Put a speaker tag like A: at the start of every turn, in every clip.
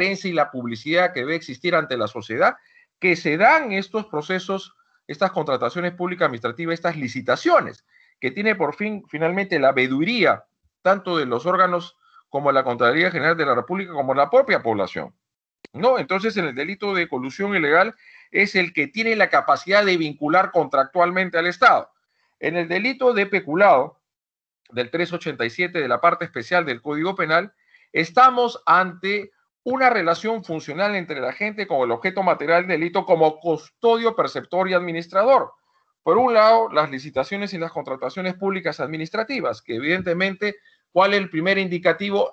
A: y la publicidad que debe existir ante la sociedad, que se dan estos procesos, estas contrataciones públicas administrativas, estas licitaciones, que tiene por fin finalmente la veeduría tanto de los órganos como la Contraloría General de la República como la propia población, ¿no? Entonces, en el delito de colusión ilegal es el que tiene la capacidad de vincular contractualmente al Estado. En el delito de peculado del 387 de la parte especial del Código Penal, estamos ante una relación funcional entre el agente con el objeto material del delito como custodio, perceptor y administrador. Por un lado, las licitaciones y las contrataciones públicas administrativas, que evidentemente, ¿cuál es el primer indicativo?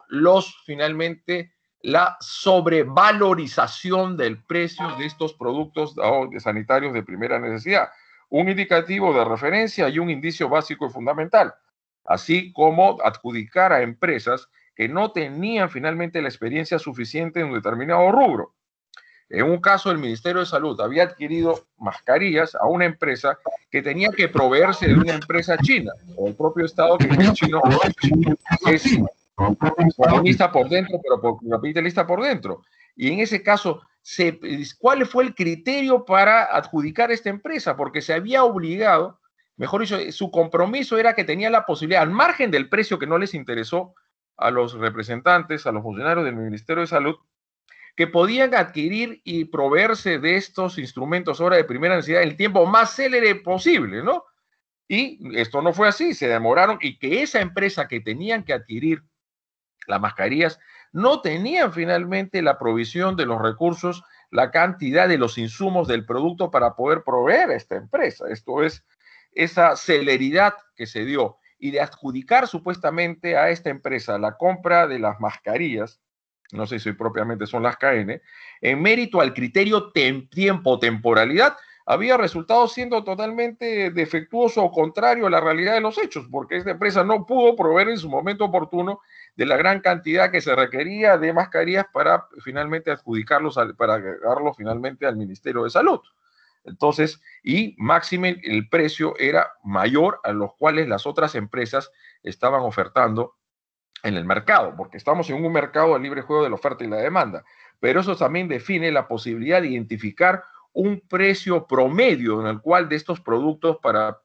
A: Finalmente, la sobrevalorización del precio de estos productos sanitarios de primera necesidad. Un indicativo de referencia y un indicio básico y fundamental, así como adjudicar a empresas que no tenían finalmente la experiencia suficiente en un determinado rubro. En un caso, el Ministerio de Salud había adquirido mascarillas a una empresa que tenía que proveerse de una empresa china, o el propio Estado, que es chino, es comunista por dentro, pero capitalista por dentro. Y en ese caso, ¿cuál fue el criterio para adjudicar esta empresa? Porque se había obligado, mejor dicho, su compromiso era que tenía la posibilidad, al margen del precio que no les interesó a los representantes, a los funcionarios del Ministerio de Salud, que podían adquirir y proveerse de estos instrumentos ahora de primera necesidad en el tiempo más célere posible, ¿no? Y esto no fue así, se demoraron, y que esa empresa que tenían que adquirir las mascarillas no tenían finalmente la provisión de los recursos, la cantidad de los insumos del producto para poder proveer a esta empresa. Esto es esa celeridad que se dio y de adjudicar supuestamente a esta empresa la compra de las mascarillas, no sé si propiamente son las KN, en mérito al criterio tiempo-temporalidad, había resultado siendo totalmente defectuoso o contrario a la realidad de los hechos, porque esta empresa no pudo proveer en su momento oportuno de la gran cantidad que se requería de mascarillas para finalmente adjudicarlos, para darlos finalmente al Ministerio de Salud. Entonces, y máxime el precio era mayor a los cuales las otras empresas estaban ofertando en el mercado, porque estamos en un mercado de libre juego de la oferta y la demanda, pero eso también define la posibilidad de identificar un precio promedio en el cual de estos productos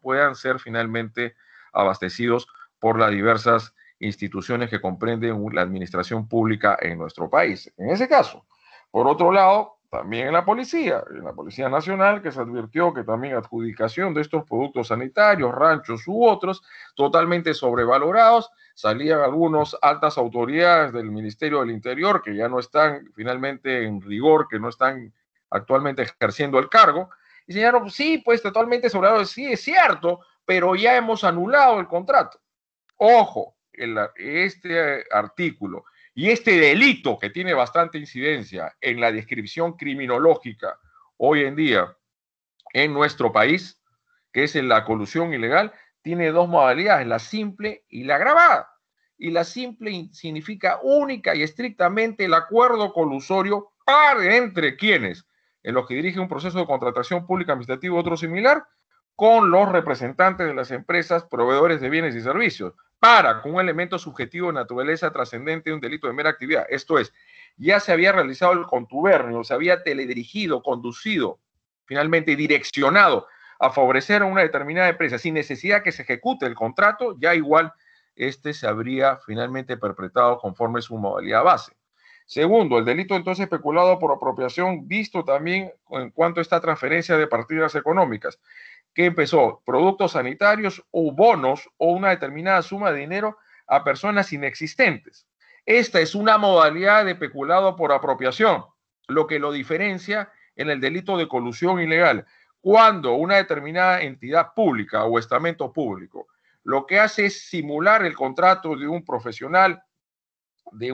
A: puedan ser finalmente abastecidos por las diversas instituciones que comprenden la administración pública en nuestro país. En ese caso, por otro lado, también en la Policía Nacional, que se advirtió que también adjudicación de estos productos sanitarios, ranchos u otros, totalmente sobrevalorados, salían algunas altas autoridades del Ministerio del Interior que ya no están finalmente en rigor, que no están actualmente ejerciendo el cargo, y señalaron, sí, pues totalmente sobrevalorado, sí, es cierto, pero ya hemos anulado el contrato. Ojo, este artículo y este delito que tiene bastante incidencia en la descripción criminológica hoy en día en nuestro país, que es en la colusión ilegal, tiene dos modalidades, la simple y la agravada. Y la simple significa única y estrictamente el acuerdo colusorio entre quienes, en los que dirige un proceso de contratación pública administrativa u otro similar, con los representantes de las empresas proveedores de bienes y servicios, con un elemento subjetivo de naturaleza trascendente de un delito de mera actividad. Esto es, ya se había realizado el contubernio, se había teledirigido, conducido, finalmente direccionado a favorecer a una determinada empresa sin necesidad que se ejecute el contrato, ya igual se habría finalmente perpetrado conforme su modalidad base. Segundo, el delito entonces peculado por apropiación, visto también en cuanto a esta transferencia de partidas económicas, que empezó productos sanitarios o bonos o una determinada suma de dinero a personas inexistentes. Esta es una modalidad de peculado por apropiación, lo que lo diferencia en el delito de colusión ilegal, cuando una determinada entidad pública o estamento público lo que hace es simular el contrato de un profesional, de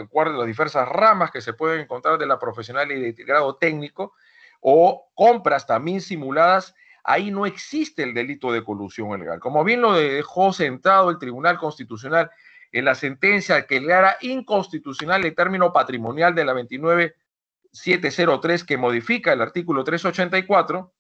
A: cual de las diversas ramas que se pueden encontrar de la profesional y de grado técnico, o compras también simuladas. Ahí no existe el delito de colusión ilegal. Como bien lo dejó sentado el Tribunal Constitucional en la sentencia que declara inconstitucional el término patrimonial de la 29703, que modifica el artículo 384,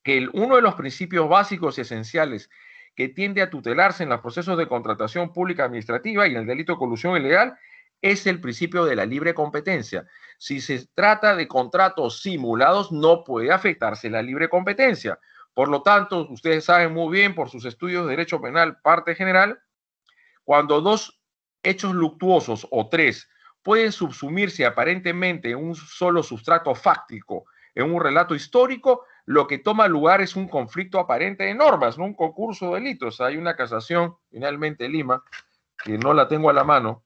A: que uno de los principios básicos y esenciales que tiende a tutelarse en los procesos de contratación pública administrativa y en el delito de colusión ilegal es el principio de la libre competencia. Si se trata de contratos simulados, no puede afectarse la libre competencia. Por lo tanto, ustedes saben muy bien por sus estudios de derecho penal, parte general, cuando dos hechos luctuosos o tres pueden subsumirse aparentemente en un solo sustrato fáctico, en un relato histórico, lo que toma lugar es un conflicto aparente de normas, no un concurso de delitos. Hay una casación, finalmente en Lima, que no la tengo a la mano,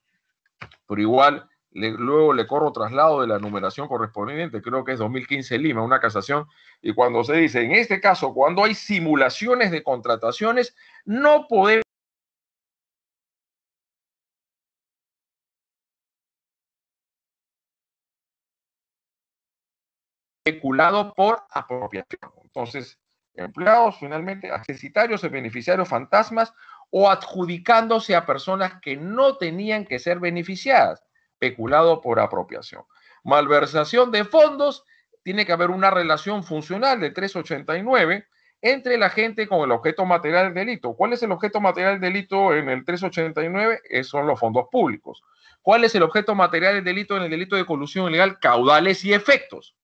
A: pero igual luego le corro traslado de la numeración correspondiente, creo que es 2015 Lima, una casación, y cuando se dice, en este caso, cuando hay simulaciones de contrataciones, no podemos especulado por apropiación. Entonces, empleados finalmente accesitarios y beneficiarios fantasmas o adjudicándose a personas que no tenían que ser beneficiadas, peculado por apropiación. Malversación de fondos, tiene que haber una relación funcional de 389 entre el agente con el objeto material del delito. ¿Cuál es el objeto material del delito en el 389? Son los fondos públicos. ¿Cuál es el objeto material del delito en el delito de colusión ilegal? Caudales y efectos.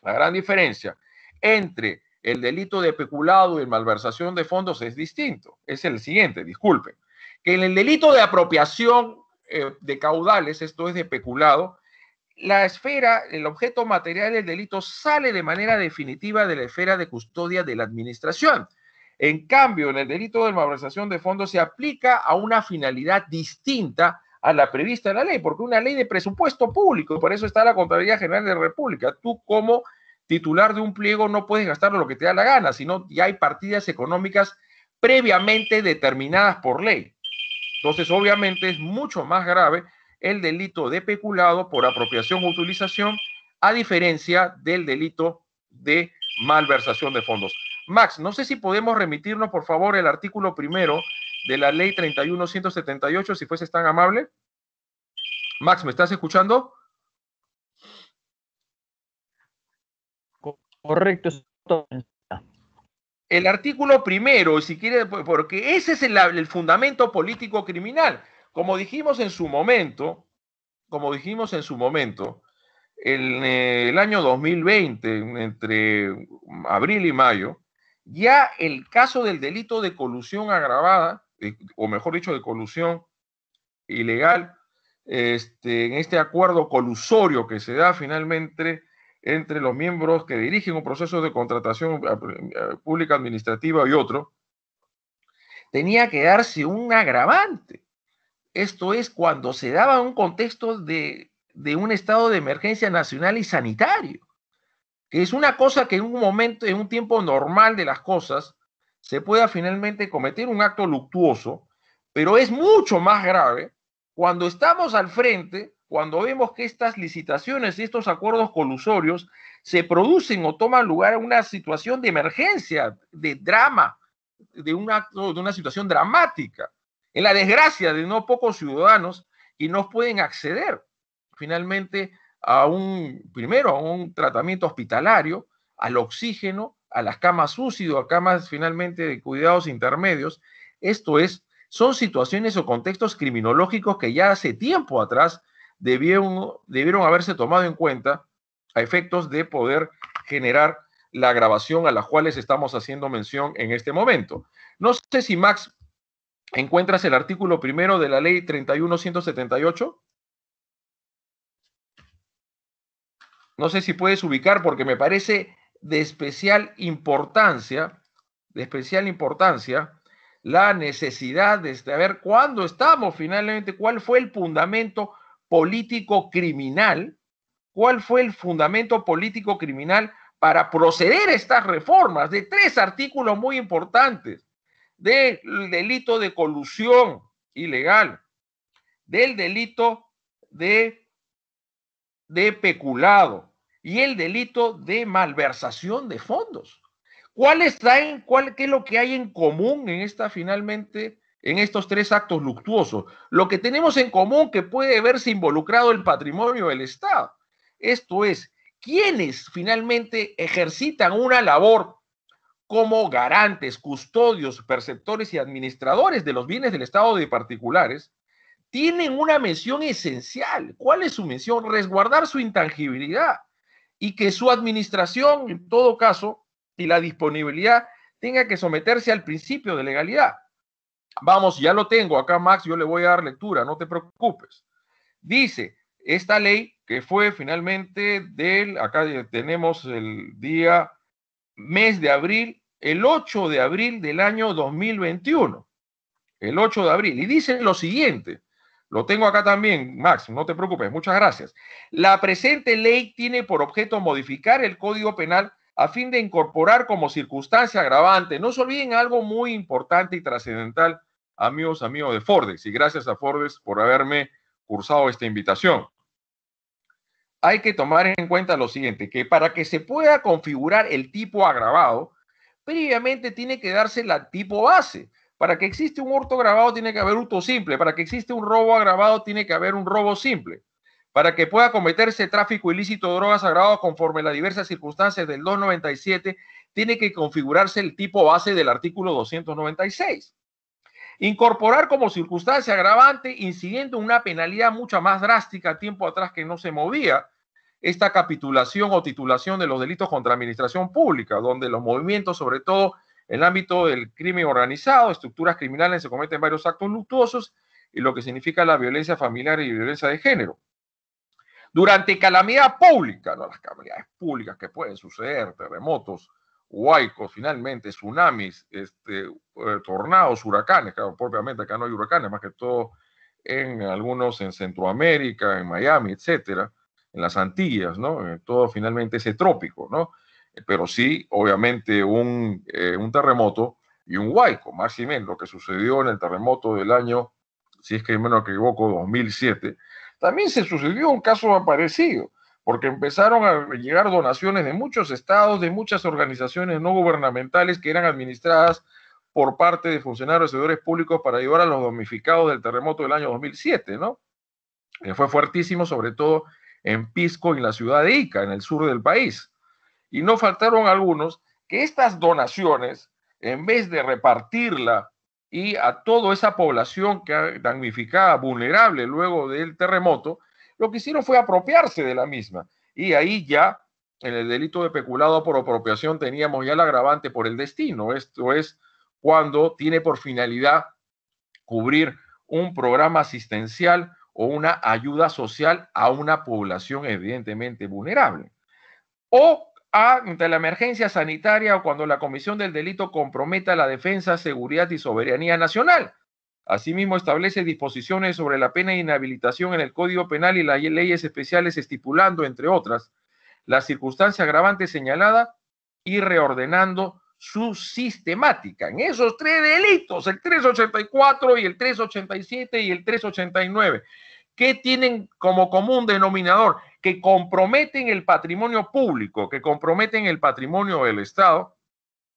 A: La gran diferencia entre el delito de peculado y malversación de fondos es distinto. Es el siguiente, disculpen. Que en el delito de apropiación de caudales, esto es de peculado, la esfera, el objeto material del delito sale de manera definitiva de la esfera de custodia de la administración. En cambio, en el delito de malversación de fondos se aplica a una finalidad distinta a la prevista en la ley, porque una ley de presupuesto público, por eso está la Contraloría General de la República. Tú como titular de un pliego no puedes gastar lo que te da la gana, sino ya hay partidas económicas previamente determinadas por ley. Entonces, obviamente, es mucho más grave el delito de peculado por apropiación o utilización, a diferencia del delito de malversación de fondos. Max, no sé si podemos remitirnos, por favor, el artículo primero de la ley 31.178, si fuese tan amable. Max, ¿me estás escuchando?
B: Correcto.
A: El artículo primero, si quiere, porque ese es el fundamento político criminal. Como dijimos en su momento, en el año 2020, entre abril y mayo, ya el caso del delito de colusión agravada, o mejor dicho, de colusión ilegal, en este acuerdo colusorio que se da finalmente entre los miembros que dirigen un proceso de contratación pública administrativa y otro, tenía que darse un agravante. Esto es cuando se daba un contexto de un estado de emergencia nacional y sanitario, que es una cosa que en un momento, en un tiempo normal de las cosas, se pueda finalmente cometer un acto luctuoso, pero es mucho más grave cuando estamos al frente, cuando vemos que estas licitaciones y estos acuerdos colusorios se producen o toman lugar en una situación de emergencia, de drama, de una situación dramática, en la desgracia de no pocos ciudadanos que no pueden acceder finalmente primero a un tratamiento hospitalario, al oxígeno, a las camas UCI, a camas finalmente de cuidados intermedios. Son situaciones o contextos criminológicos que ya hace tiempo atrás debieron haberse tomado en cuenta a efectos de poder generar la agravación a las cuales estamos haciendo mención en este momento. No sé si, Max, encuentras el artículo primero de la ley 31.178. No sé si puedes ubicar porque me parece de especial importancia la necesidad de saber cuándo estamos finalmente, cuál fue el fundamento político criminal, para proceder a estas reformas de 3 artículos muy importantes: del delito de colusión ilegal, del delito de peculado y el delito de malversación de fondos. ¿Qué es lo que hay en común en estos 3 actos luctuosos? Lo que tenemos en común que puede verse involucrado el patrimonio del Estado. Esto es, quienes finalmente ejercitan una labor como garantes, custodios, perceptores y administradores de los bienes del Estado de particulares, tienen una misión esencial. ¿Cuál es su misión? Resguardar su intangibilidad y que su administración, en todo caso, y la disponibilidad tenga que someterse al principio de legalidad. Vamos, ya lo tengo acá, Max, yo le voy a dar lectura, no te preocupes. Dice, esta ley que fue finalmente acá tenemos el mes de abril, el 8 de abril del año 2021, el 8 de abril, y dice lo siguiente, lo tengo acá también, Max, no te preocupes, muchas gracias. La presente ley tiene por objeto modificar el Código Penal a fin de incorporar como circunstancia agravante. No se olviden algo muy importante y trascendental, amigos de Fordex, y gracias a Fordex por haberme cursado esta invitación. Hay que tomar en cuenta lo siguiente, que para que se pueda configurar el tipo agravado, previamente tiene que darse la tipo base. Para que existe un hurto agravado tiene que haber hurto simple. Para que existe un robo agravado tiene que haber un robo simple. Para que pueda cometerse tráfico ilícito de drogas agravado conforme a las diversas circunstancias del 297, tiene que configurarse el tipo base del artículo 296. Incorporar como circunstancia agravante, incidiendo en una penalidad mucho más drástica, tiempo atrás que no se movía, esta capitulación o titulación de los delitos contra administración pública, donde los movimientos, sobre todo en el ámbito del crimen organizado, estructuras criminales, se cometen varios actos luctuosos y lo que significa la violencia familiar y violencia de género. Durante calamidad pública, no las calamidades públicas que pueden suceder, terremotos, huaicos, finalmente, tsunamis, tornados, huracanes, claro, propiamente acá no hay huracanes, más que todo en algunos en Centroamérica, en Miami, etcétera, en las Antillas, ¿no? Todo finalmente ese trópico, ¿no? Pero sí, obviamente, un terremoto y un huaico, más y menos lo que sucedió en el terremoto del año, si es que no me equivoco, 2007, también se sucedió un caso parecido, porque empezaron a llegar donaciones de muchos estados, de muchas organizaciones no gubernamentales que eran administradas por parte de funcionarios y servidores públicos para ayudar a los damnificados del terremoto del año 2007, ¿no? Que fue fuertísimo, sobre todo en Pisco y en la ciudad de Ica, en el sur del país. Y no faltaron algunos que estas donaciones, en vez de repartirla y a toda esa población que damnificada, vulnerable luego del terremoto, lo que hicieron fue apropiarse de la misma. Y ahí ya, en el delito de peculado por apropiación, teníamos ya el agravante por el destino. Esto es cuando tiene por finalidad cubrir un programa asistencial o una ayuda social a una población evidentemente vulnerable. O ante la emergencia sanitaria o cuando la comisión del delito comprometa la defensa, seguridad y soberanía nacional. Asimismo, establece disposiciones sobre la pena de inhabilitación en el Código Penal y las leyes especiales, estipulando, entre otras, la circunstancia agravante señalada y reordenando su sistemática. En esos tres delitos, el 384 y el 387 y el 389, ¿qué tienen como común denominador? Que comprometen el patrimonio público, que comprometen el patrimonio del Estado,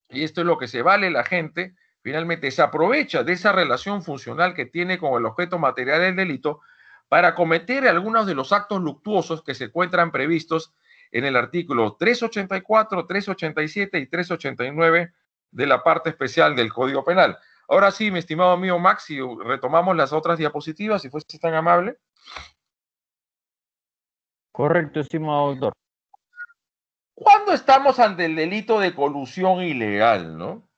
A: y esto es lo que se vale la gente, finalmente se aprovecha de esa relación funcional que tiene con el objeto material del delito para cometer algunos de los actos luctuosos que se encuentran previstos en el artículo 384, 387 y 389 de la parte especial del Código Penal. Ahora sí, mi estimado amigo Max, si retomamos las otras diapositivas, si fuese tan amable.
B: Correcto, estimado doctor.
A: ¿Cuándo estamos ante el delito de colusión ilegal, no?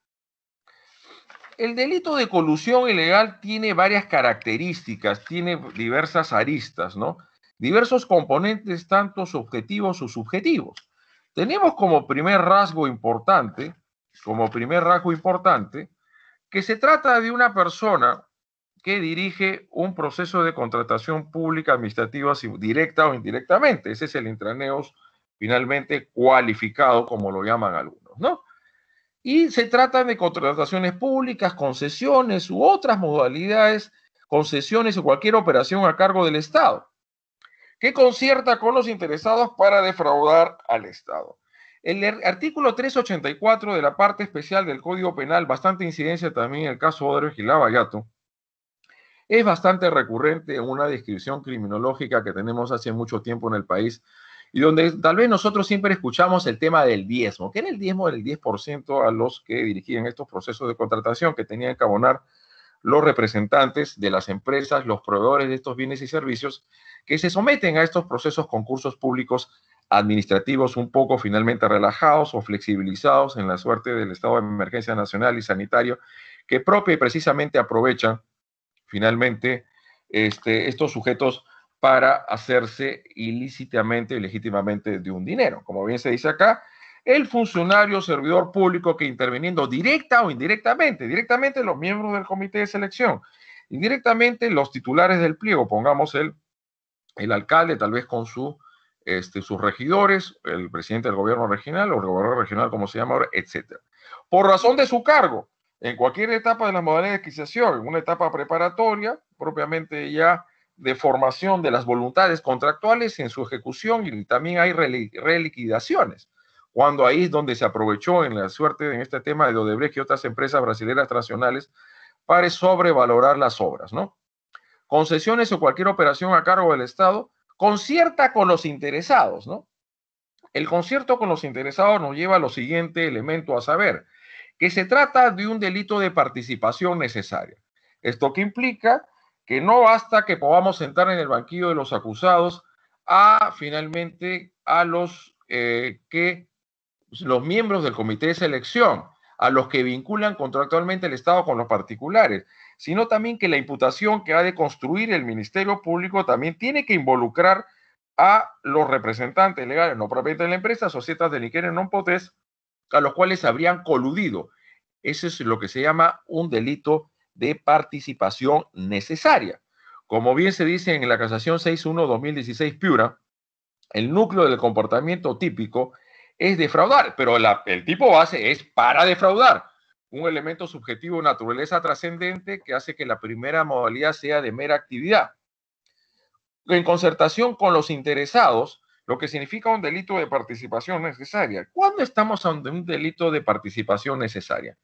A: El delito de colusión ilegal tiene varias características, tiene diversas aristas, ¿no? Diversos componentes, tanto objetivos o subjetivos. Tenemos como primer rasgo importante, que se trata de una persona que dirige un proceso de contratación pública administrativa directa o indirectamente. Ese es el intraneos finalmente cualificado, como lo llaman algunos, ¿no? Y se trata de contrataciones públicas, concesiones u otras modalidades, concesiones o cualquier operación a cargo del Estado, que concierta con los interesados para defraudar al Estado. El artículo 384 de la parte especial del Código Penal, bastante incidencia también en el caso Odebrecht y Lavallato, es bastante recurrente en una descripción criminológica que tenemos hace mucho tiempo en el país y donde tal vez nosotros siempre escuchamos el tema del diezmo. ¿Qué era el diezmo del 10% a los que dirigían estos procesos de contratación que tenían que abonar los representantes de las empresas, los proveedores de estos bienes y servicios que se someten a estos procesos, concursos públicos administrativos un poco finalmente relajados o flexibilizados en la suerte del estado de emergencia nacional y sanitario, que propia y precisamente aprovechan finalmente estos sujetos para hacerse ilícitamente y legítimamente de un dinero. Como bien se dice acá, el funcionario servidor público que interviniendo directa o indirectamente, directamente los miembros del comité de selección, indirectamente los titulares del pliego, pongamos el alcalde tal vez con sus regidores, el presidente del gobierno regional o el gobernador regional, como se llama ahora, etc. Por razón de su cargo, en cualquier etapa de la modalidad de adquisición, en una etapa preparatoria, propiamente ya de formación de las voluntades contractuales en su ejecución, y también hay reliquidaciones, cuando ahí es donde se aprovechó en la suerte, en este tema de Odebrecht y otras empresas brasileñas transnacionales para sobrevalorar las obras, ¿no? Concesiones o cualquier operación a cargo del Estado, concierta con los interesados, ¿no? El concierto con los interesados nos lleva a lo siguiente elemento a saber, que se trata de un delito de participación necesaria. Esto que implica que no basta que podamos sentar en el banquillo de los acusados finalmente a los los miembros del comité de selección, a los que vinculan contractualmente el Estado con los particulares, sino también que la imputación que ha de construir el Ministerio Público también tiene que involucrar a los representantes legales, no propiamente de la empresa, societas delinquentes non potest, a los cuales habrían coludido. Eso es lo que se llama un delito de participación necesaria. Como bien se dice en la casación 6.1/2016 Piura, el núcleo del comportamiento típico es defraudar, pero el tipo base es para defraudar. Un elemento subjetivo de naturaleza trascendente que hace que la primera modalidad sea de mera actividad. En concertación con los interesados, lo que significa un delito de participación necesaria. ¿Cuándo estamos ante un delito de participación necesaria?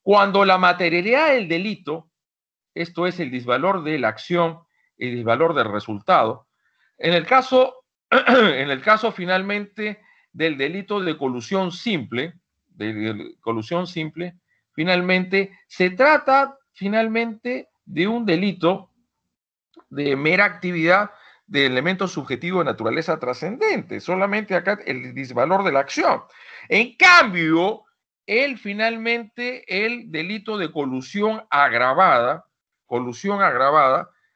A: Cuando la materialidad del delito, esto es el disvalor de la acción, el disvalor del resultado, en el caso finalmente del delito de colusión simple, finalmente se trata finalmente de un delito de mera actividad de elementos subjetivos de naturaleza trascendente, solamente acá el disvalor de la acción. En cambio, finalmente el delito de colusión agravada,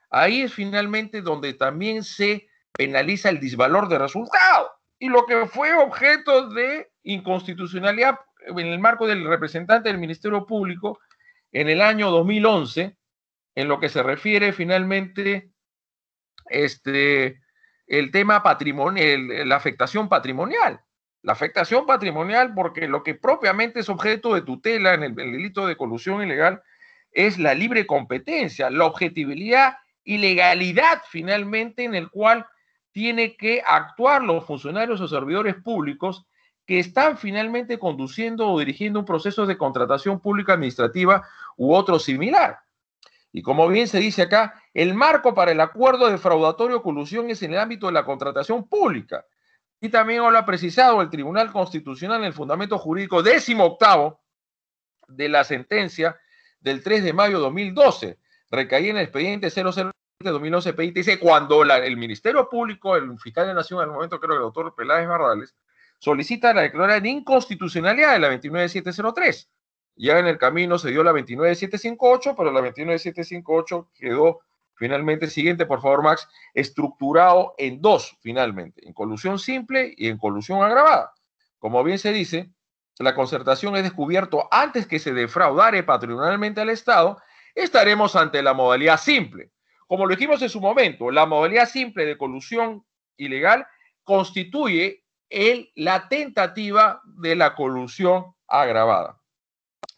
A: ahí es finalmente donde también se penaliza el disvalor de resultado. Y lo que fue objeto de inconstitucionalidad en el marco del representante del Ministerio Público en el año 2011, en lo que se refiere finalmente el tema patrimonial, la afectación patrimonial. La afectación patrimonial, porque lo que propiamente es objeto de tutela en el delito de colusión ilegal es la libre competencia, la objetividad y legalidad finalmente en el cual tiene que actuar los funcionarios o servidores públicos que están finalmente conduciendo o dirigiendo un proceso de contratación pública administrativa u otro similar. Y como bien se dice acá, el marco para el acuerdo defraudatorio o colusión es en el ámbito de la contratación pública. Y también lo ha precisado el Tribunal Constitucional en el fundamento jurídico 18º de la sentencia del 3 de mayo de 2012, recaía en el expediente 007 de 2011 PITC, cuando el Ministerio Público, el fiscal de Nación, en el momento creo que el doctor Peláez Barrales, solicita la declaración de inconstitucionalidad de la 29703. Ya en el camino se dio la 29758, pero la 29758 quedó finalmente, siguiente por favor Max, estructurado en dos finalmente, en colusión simple y en colusión agravada. Como bien se dice, la concertación es descubierto antes que se defraudare patrimonialmente al Estado, estaremos ante la modalidad simple. Como lo dijimos en su momento, la modalidad simple de colusión ilegal constituye la tentativa de la colusión agravada.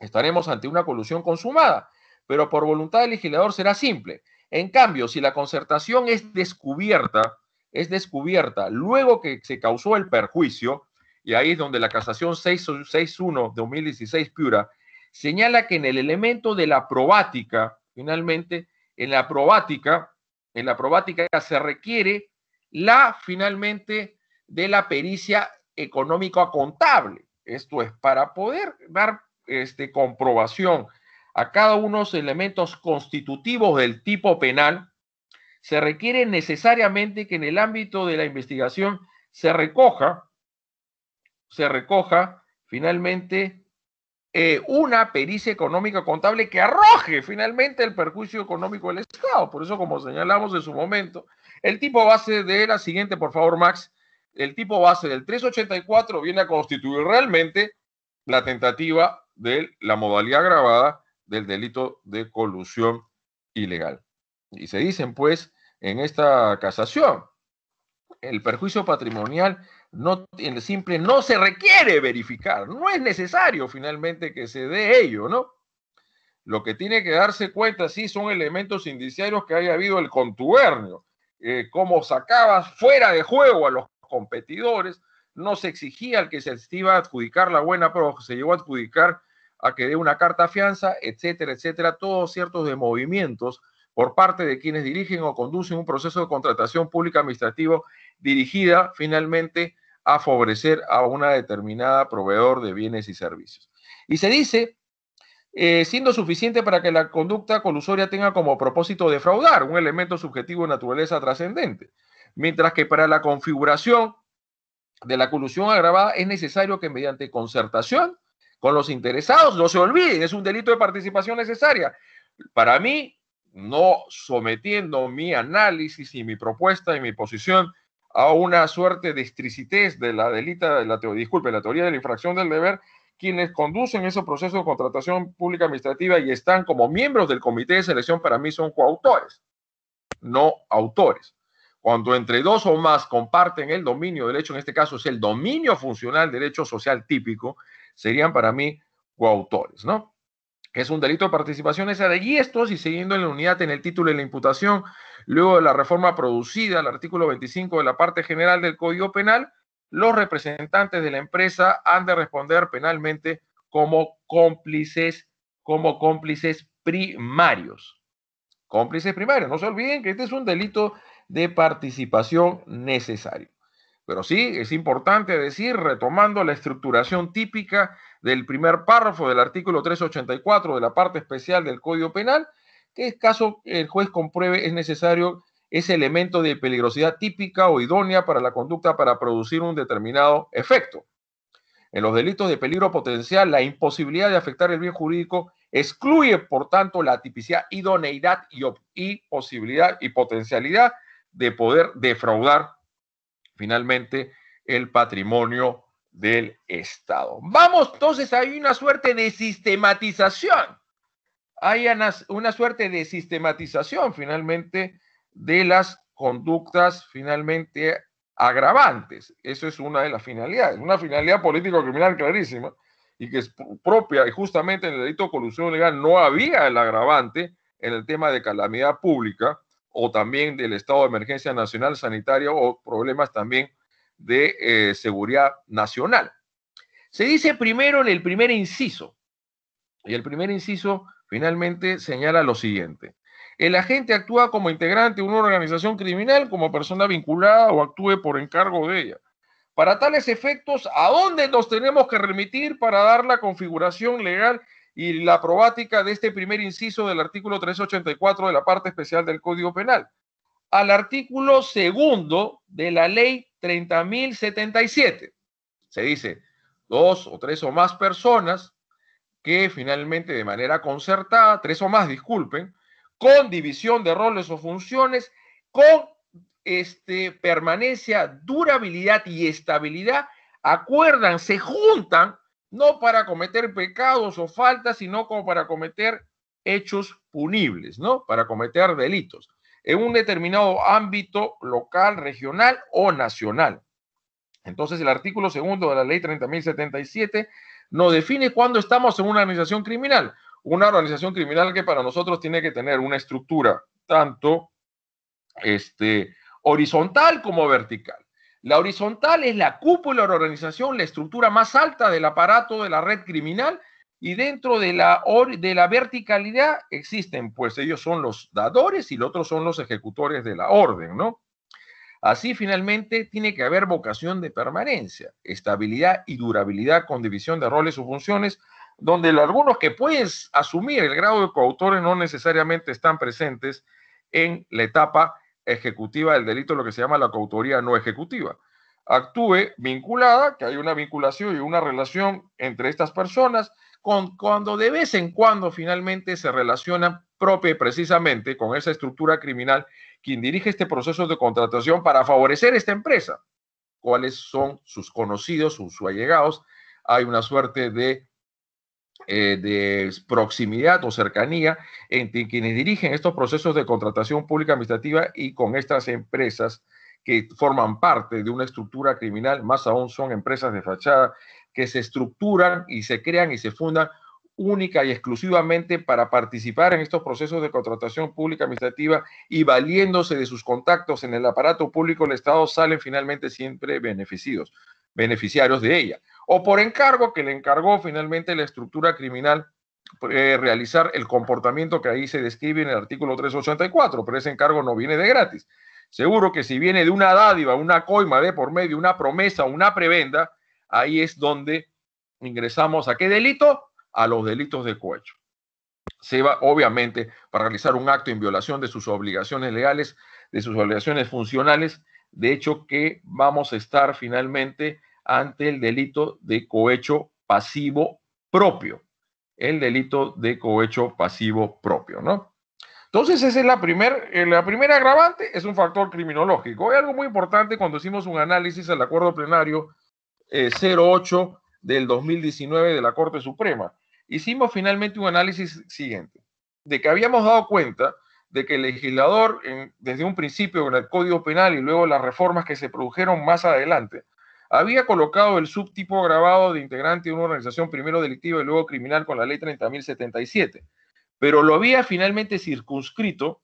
A: Estaremos ante una colusión consumada, pero por voluntad del legislador será simple. En cambio, si la concertación es descubierta luego que se causó el perjuicio, y ahí es donde la casación 661 de 2016 Piura señala que en el elemento de la probática, finalmente, en la probática se requiere finalmente de la pericia económico-contable. Esto es para poder dar comprobación a cada uno de los elementos constitutivos del tipo penal, se requiere necesariamente que en el ámbito de la investigación se recoja finalmente una pericia económica contable que arroje finalmente el perjuicio económico del Estado. Por eso, como señalamos en su momento, el tipo base de la siguiente, por favor, Max, el tipo base del 384 viene a constituir realmente la tentativa de la modalidad agravada del delito de colusión ilegal. Y se dicen, pues, en esta casación, el perjuicio patrimonial no, en simple no se requiere verificar, no es necesario finalmente que se dé ello, ¿no? Lo que tiene que darse cuenta, sí, son elementos indiciarios que haya habido el contubernio, cómo sacabas fuera de juego a los competidores, no se exigía al que se iba a adjudicar la buena prueba, se llegó a adjudicar a que dé una carta fianza, etcétera, etcétera, todos ciertos de movimientos por parte de quienes dirigen o conducen un proceso de contratación pública administrativo dirigida finalmente a favorecer a una determinada proveedor de bienes y servicios. Y se dice, siendo suficiente para que la conducta colusoria tenga como propósito defraudar, un elemento subjetivo de naturaleza trascendente, mientras que para la configuración de la colusión agravada es necesario que mediante concertación con los interesados, no se olviden, es un delito de participación necesaria. Para mí, no sometiendo mi análisis y mi propuesta y mi posición a una suerte de estricitez de la la teoría de la infracción del deber, quienes conducen ese proceso de contratación pública administrativa y están como miembros del comité de selección, para mí son coautores, no autores. Cuando entre dos o más comparten el dominio del hecho, en este caso es el dominio funcional del hecho social típico, serían para mí coautores, ¿no? Que es un delito de participación necesaria. Y esto, si siguiendo en la unidad en el título de la imputación, luego de la reforma producida, el artículo 25 de la parte general del Código Penal, los representantes de la empresa han de responder penalmente como cómplices primarios. Cómplices primarios. No se olviden que este es un delito de participación necesario. Pero sí, es importante decir, retomando la estructuración típica del primer párrafo del artículo 384 de la parte especial del Código Penal, que en caso el juez compruebe es necesario ese elemento de peligrosidad típica o idónea para la conducta para producir un determinado efecto. En los delitos de peligro potencial, la imposibilidad de afectar el bien jurídico excluye, por tanto, la tipicidad, idoneidad y posibilidad y potencialidad de poder defraudar finalmente el patrimonio del Estado. Vamos, entonces, hay una suerte de sistematización. Hay una suerte de sistematización finalmente de las conductas finalmente agravantes. Eso es una de las finalidades, una finalidad político-criminal clarísima y que es propia, y justamente en el delito de colusión legal no había el agravante en el tema de calamidad pública o también del estado de emergencia nacional sanitaria o problemas también de seguridad nacional. Se dice primero en el primer inciso, y el primer inciso finalmente señala lo siguiente: el agente actúa como integrante de una organización criminal, como persona vinculada o actúe por encargo de ella. Para tales efectos, ¿a dónde nos tenemos que remitir para dar la configuración legal y la probática de este primer inciso del artículo 384 de la parte especial del Código Penal? Al artículo segundo de la ley 30.077. Se dice, dos o tres o más personas que finalmente de manera concertada, tres o más, disculpen, con división de roles o funciones, con permanencia, durabilidad y estabilidad, acuerdan, se juntan, no para cometer pecados o faltas, sino como para cometer hechos punibles, ¿no? Para cometer delitos en un determinado ámbito local, regional o nacional. Entonces, el artículo segundo de la ley 30.077 nos define cuándo estamos en una organización criminal. Una organización criminal que para nosotros tiene que tener una estructura tanto horizontal como vertical. La horizontal es la cúpula de la organización, la estructura más alta del aparato de la red criminal, y dentro de la verticalidad existen, pues ellos son los dadores y los otros son los ejecutores de la orden, ¿no? Así, finalmente, tiene que haber vocación de permanencia, estabilidad y durabilidad con división de roles o funciones donde algunos que pueden asumir el grado de coautores no necesariamente están presentes en la etapa ejecutiva del delito, lo que se llama la coautoría no ejecutiva. Actúe vinculada, que hay una vinculación y una relación entre estas personas, cuando de vez en cuando finalmente se relacionan propia y precisamente con esa estructura criminal quien dirige este proceso de contratación para favorecer esta empresa. ¿Cuáles son sus conocidos, sus allegados? Hay una suerte de proximidad o cercanía entre quienes dirigen estos procesos de contratación pública administrativa y con estas empresas que forman parte de una estructura criminal, más aún son empresas de fachada que se estructuran y se crean y se fundan única y exclusivamente para participar en estos procesos de contratación pública administrativa y valiéndose de sus contactos en el aparato público del Estado salen finalmente siempre beneficiarios de ella. O por encargo que le encargó finalmente la estructura criminal realizar el comportamiento que ahí se describe en el artículo 384, pero ese encargo no viene de gratis. Seguro que si viene de una dádiva, una coima de por medio, una promesa, una prebenda, ahí es donde ingresamos a ¿qué delito? A los delitos de cohecho. Se va, obviamente, para realizar un acto en violación de sus obligaciones legales, de sus obligaciones funcionales, de hecho que vamos a estar finalmente ante el delito de cohecho pasivo propio. El delito de cohecho pasivo propio, ¿no? Entonces, esa es la primera agravante, es un factor criminológico. Hay algo muy importante cuando hicimos un análisis al acuerdo plenario 08 del 2019 de la Corte Suprema. Hicimos finalmente un análisis siguiente, de que habíamos dado cuenta de que el legislador, desde un principio en el Código Penal y luego las reformas que se produjeron más adelante, había colocado el subtipo agravado de integrante de una organización primero delictiva y luego criminal con la ley 30.077, pero lo había finalmente circunscrito,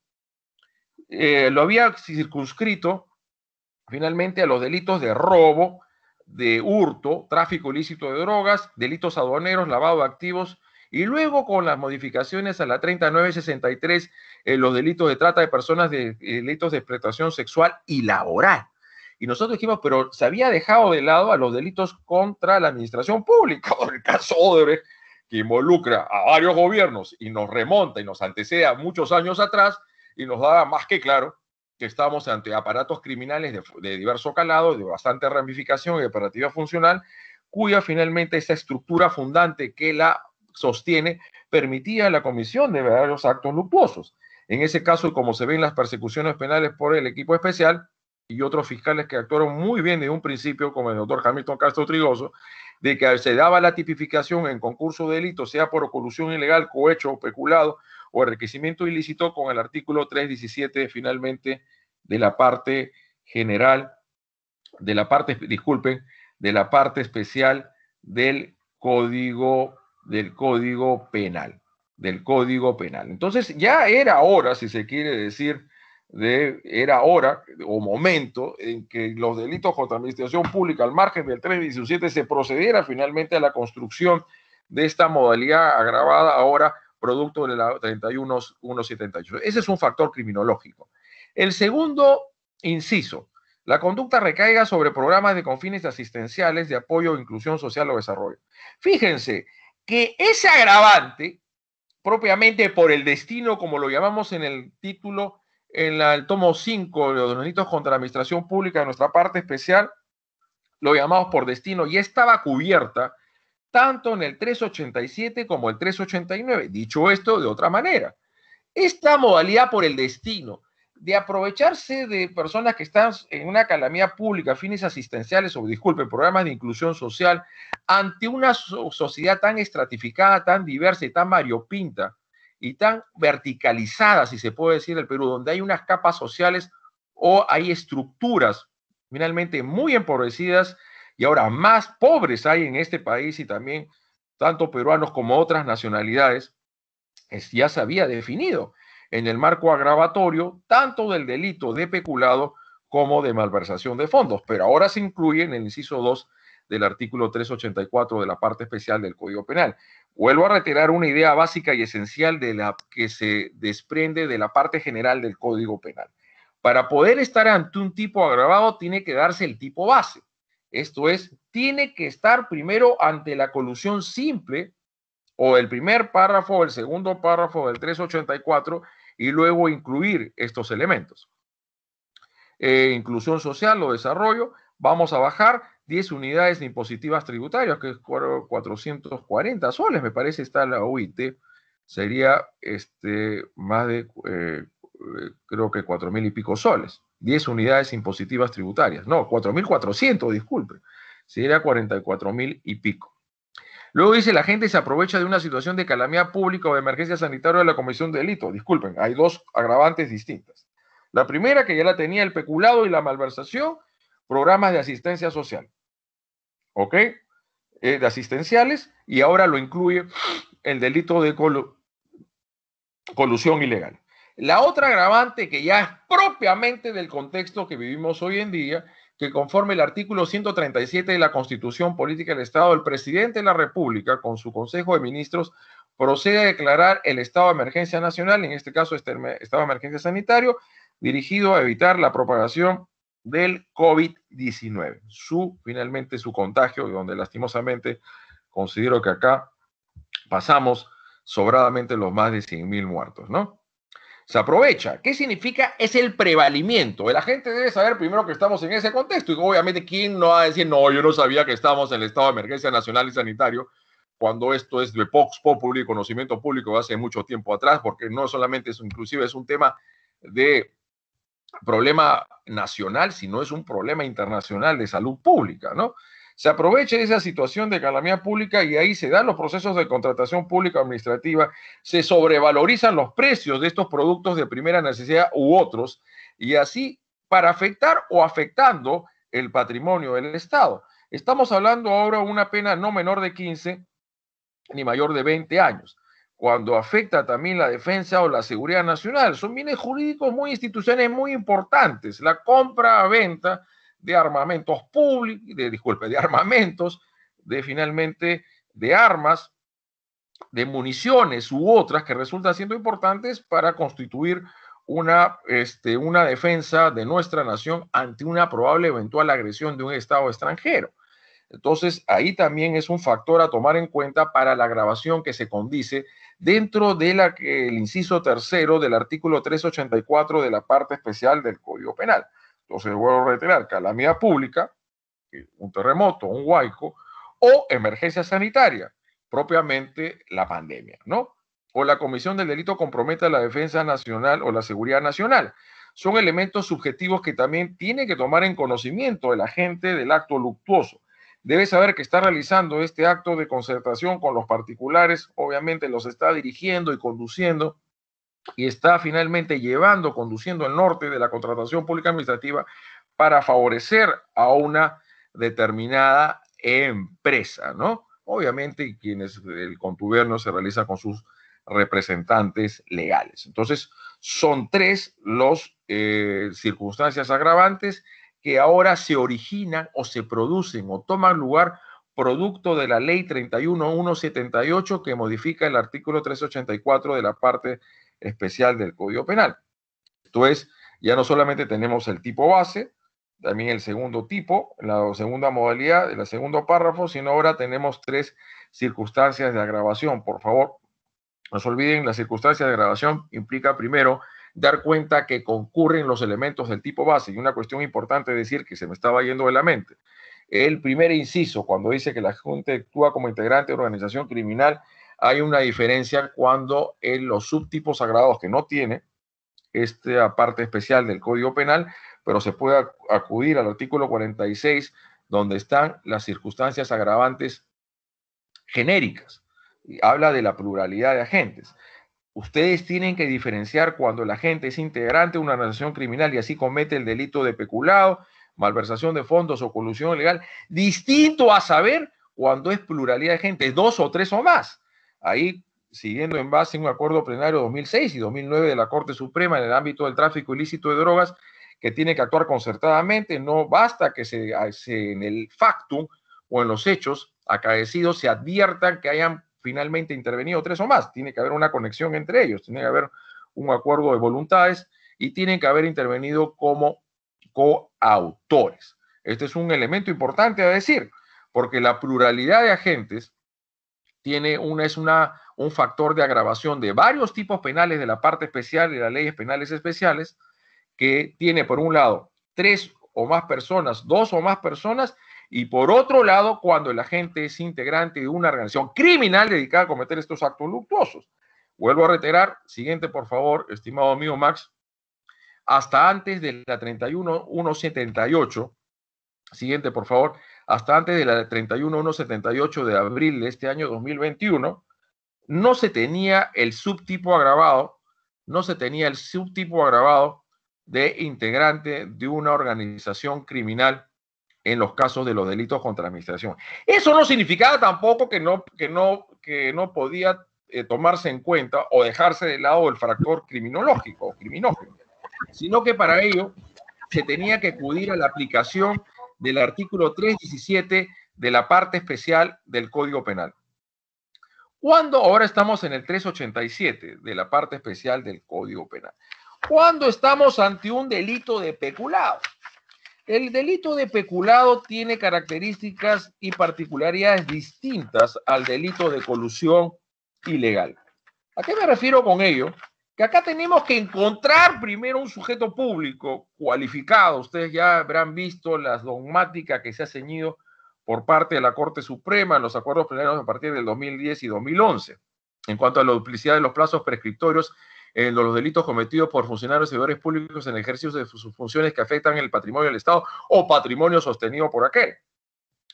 A: finalmente a los delitos de robo, de hurto, tráfico ilícito de drogas, delitos aduaneros, lavado de activos, y luego con las modificaciones a la 3963, los delitos de trata de personas, delitos de explotación sexual y laboral. Y nosotros dijimos, pero se había dejado de lado a los delitos contra la administración pública, el caso Odebrecht, que involucra a varios gobiernos y nos remonta y nos antecede a muchos años atrás y nos da más que claro que estamos ante aparatos criminales de diverso calado, de bastante ramificación y operativa funcional, cuya finalmente esa estructura fundante que la sostiene permitía la comisión de varios actos luctuosos. En ese caso, como se ven las persecuciones penales por el equipo especial y otros fiscales que actuaron muy bien desde un principio, como el doctor Hamilton Castro Trigoso, de que se daba la tipificación en concurso de delito, sea por colusión ilegal, cohecho o peculado, o enriquecimiento ilícito con el artículo 317 finalmente de la parte general, de la parte especial del Código Penal. Entonces ya era hora, si se quiere decir, era hora o momento en que los delitos contra administración pública al margen del 317 se procediera finalmente a la construcción de esta modalidad agravada ahora producto de la 31178. Ese es un factor criminológico. El segundo inciso, la conducta recaiga sobre programas con fines asistenciales de apoyo, inclusión social o desarrollo. Fíjense que ese agravante, propiamente por el destino, como lo llamamos en el título, en el tomo 5 de los delitos contra la administración pública de nuestra parte especial, lo llamamos por destino, y estaba cubierta tanto en el 387 como el 389. Dicho esto de otra manera, esta modalidad por el destino de aprovecharse de personas que están en una calamidad pública, fines asistenciales o, disculpen, programas de inclusión social, ante una sociedad tan estratificada, tan diversa y tan variopinta y tan verticalizada, si se puede decir, el Perú, donde hay unas capas sociales o hay estructuras finalmente muy empobrecidas y ahora más pobres hay en este país y también tanto peruanos como otras nacionalidades, ya se había definido en el marco agravatorio tanto del delito de peculado como de malversación de fondos, pero ahora se incluye en el inciso 2 del artículo 384 de la parte especial del Código Penal. Vuelvo a retirar una idea básica y esencial de la que se desprende de la parte general del Código Penal. Para poder estar ante un tipo agravado tiene que darse el tipo base. Esto es, tiene que estar primero ante la colusión simple o el primer párrafo o el segundo párrafo del 384 y luego incluir estos elementos. Inclusión social o desarrollo, vamos a bajar 10 unidades de impositivas tributarias, que es 440 soles, me parece, está la OIT, sería más de, creo que 4.000 y pico soles, 10 unidades impositivas tributarias, no, 4.400, disculpe, sería 44.000 y pico. Luego dice, la gente se aprovecha de una situación de calamidad pública o de emergencia sanitaria de la comisión de delito. Disculpen, hay dos agravantes distintas. La primera, que ya la tenía el peculado y la malversación, programas de asistencia social. ¿Ok? De asistenciales, y ahora lo incluye el delito de colusión ilegal. La otra agravante, que ya es propiamente del contexto que vivimos hoy en día, que conforme el artículo 137 de la Constitución Política del Estado, el presidente de la República, con su Consejo de Ministros, procede a declarar el estado de emergencia nacional, en este caso estado de emergencia sanitario, dirigido a evitar la propagación del COVID-19. Finalmente su contagio, donde lastimosamente considero que acá pasamos sobradamente los más de 100.000 muertos, ¿no? Se aprovecha. ¿Qué significa? Es el prevalimiento. La gente debe saber primero que estamos en ese contexto y obviamente quién no va a decir, no, yo no sabía que estábamos en el estado de emergencia nacional y sanitario, cuando esto es de Vox Populi, conocimiento público de hace mucho tiempo atrás, porque no solamente es, inclusive es un tema de problema nacional, sino es un problema internacional de salud pública, ¿no? Se aprovecha esa situación de calamidad pública y ahí se dan los procesos de contratación pública administrativa, se sobrevalorizan los precios de estos productos de primera necesidad u otros, y así para afectar o afectando el patrimonio del Estado. Estamos hablando ahora de una pena no menor de 15 ni mayor de 20 años. Cuando afecta también la defensa o la seguridad nacional, son bienes jurídicos muy institucionales muy importantes. La compra-venta de armamentos públicos, de armamentos, finalmente de armas, de municiones u otras que resultan siendo importantes para constituir una defensa de nuestra nación ante una probable eventual agresión de un Estado extranjero. Entonces, ahí también es un factor a tomar en cuenta para la grabación que se condice dentro de el inciso tercero del artículo 384 de la parte especial del Código Penal. Entonces, vuelvo a reiterar, calamidad pública, un terremoto, un huaico, o emergencia sanitaria, propiamente la pandemia, ¿no? O la comisión del delito comprometa la defensa nacional o la seguridad nacional. Son elementos subjetivos que también tiene que tomar en conocimiento el agente del acto luctuoso. Debe saber que está realizando este acto de concertación con los particulares, obviamente los está dirigiendo y conduciendo, y está finalmente conduciendo el norte de la contratación pública administrativa para favorecer a una determinada empresa, ¿no? Obviamente, el contubernio se realiza con sus representantes legales. Entonces, son tres las circunstancias agravantes que ahora se originan o se producen o toman lugar producto de la ley 31.178 que modifica el artículo 384 de la parte especial del Código Penal. Entonces, ya no solamente tenemos el tipo base, también el segundo tipo, la segunda modalidad, el segundo párrafo, sino ahora tenemos tres circunstancias de agravación. Por favor, no se olviden, las circunstancias de agravación implica primero dar cuenta que concurren los elementos del tipo base. Y una cuestión importante decir que se me estaba yendo de la mente. El primer inciso, cuando dice que la gente actúa como integrante de organización criminal, hay una diferencia cuando en los subtipos agravados que no tiene esta parte especial del Código Penal, pero se puede acudir al artículo 46, donde están las circunstancias agravantes genéricas. Y habla de la pluralidad de agentes. Ustedes tienen que diferenciar cuando el agente es integrante de una organización criminal y así comete el delito de peculado, malversación de fondos o colusión ilegal, distinto a saber cuando es pluralidad de agentes, dos o tres o más. Ahí, siguiendo en base a un acuerdo plenario 2006 y 2009 de la Corte Suprema en el ámbito del tráfico ilícito de drogas, que tiene que actuar concertadamente, no basta que en el factum o en los hechos acaecidos se adviertan que hayan finalmente intervenido tres o más. Tiene que haber una conexión entre ellos, tiene que haber un acuerdo de voluntades y tienen que haber intervenido como coautores. Este es un elemento importante a decir, porque la pluralidad de agentes un factor de agravación de varios tipos penales de la parte especial de las leyes penales especiales, que tiene por un lado 3 o más personas, 2 o más personas, y por otro lado cuando el agente es integrante de una organización criminal dedicada a cometer estos actos luctuosos. Vuelvo a reiterar, siguiente por favor, estimado amigo Max, hasta antes de la 31.178, siguiente por favor, hasta antes de la 31.178 de abril de este año 2021, no se tenía el subtipo agravado, de integrante de una organización criminal en los casos de los delitos contra la administración. Eso no significaba tampoco que no podía tomarse en cuenta o dejarse de lado el factor criminológico o criminógeno, sino que para ello se tenía que acudir a la aplicación del artículo 317 de la parte especial del Código Penal. Cuando ahora estamos en el 387 de la parte especial del Código Penal. Cuando estamos ante un delito de peculado. El delito de peculado tiene características y particularidades distintas al delito de colusión ilegal. ¿A qué me refiero con ello? Que acá tenemos que encontrar primero un sujeto público cualificado. Ustedes ya habrán visto las dogmáticas que se ha ceñido por parte de la Corte Suprema en los acuerdos plenarios a partir del 2010 y 2011, en cuanto a la duplicidad de los plazos prescriptorios en los delitos cometidos por funcionarios y servidores públicos en el ejercicio de sus funciones que afectan el patrimonio del Estado o patrimonio sostenido por aquel,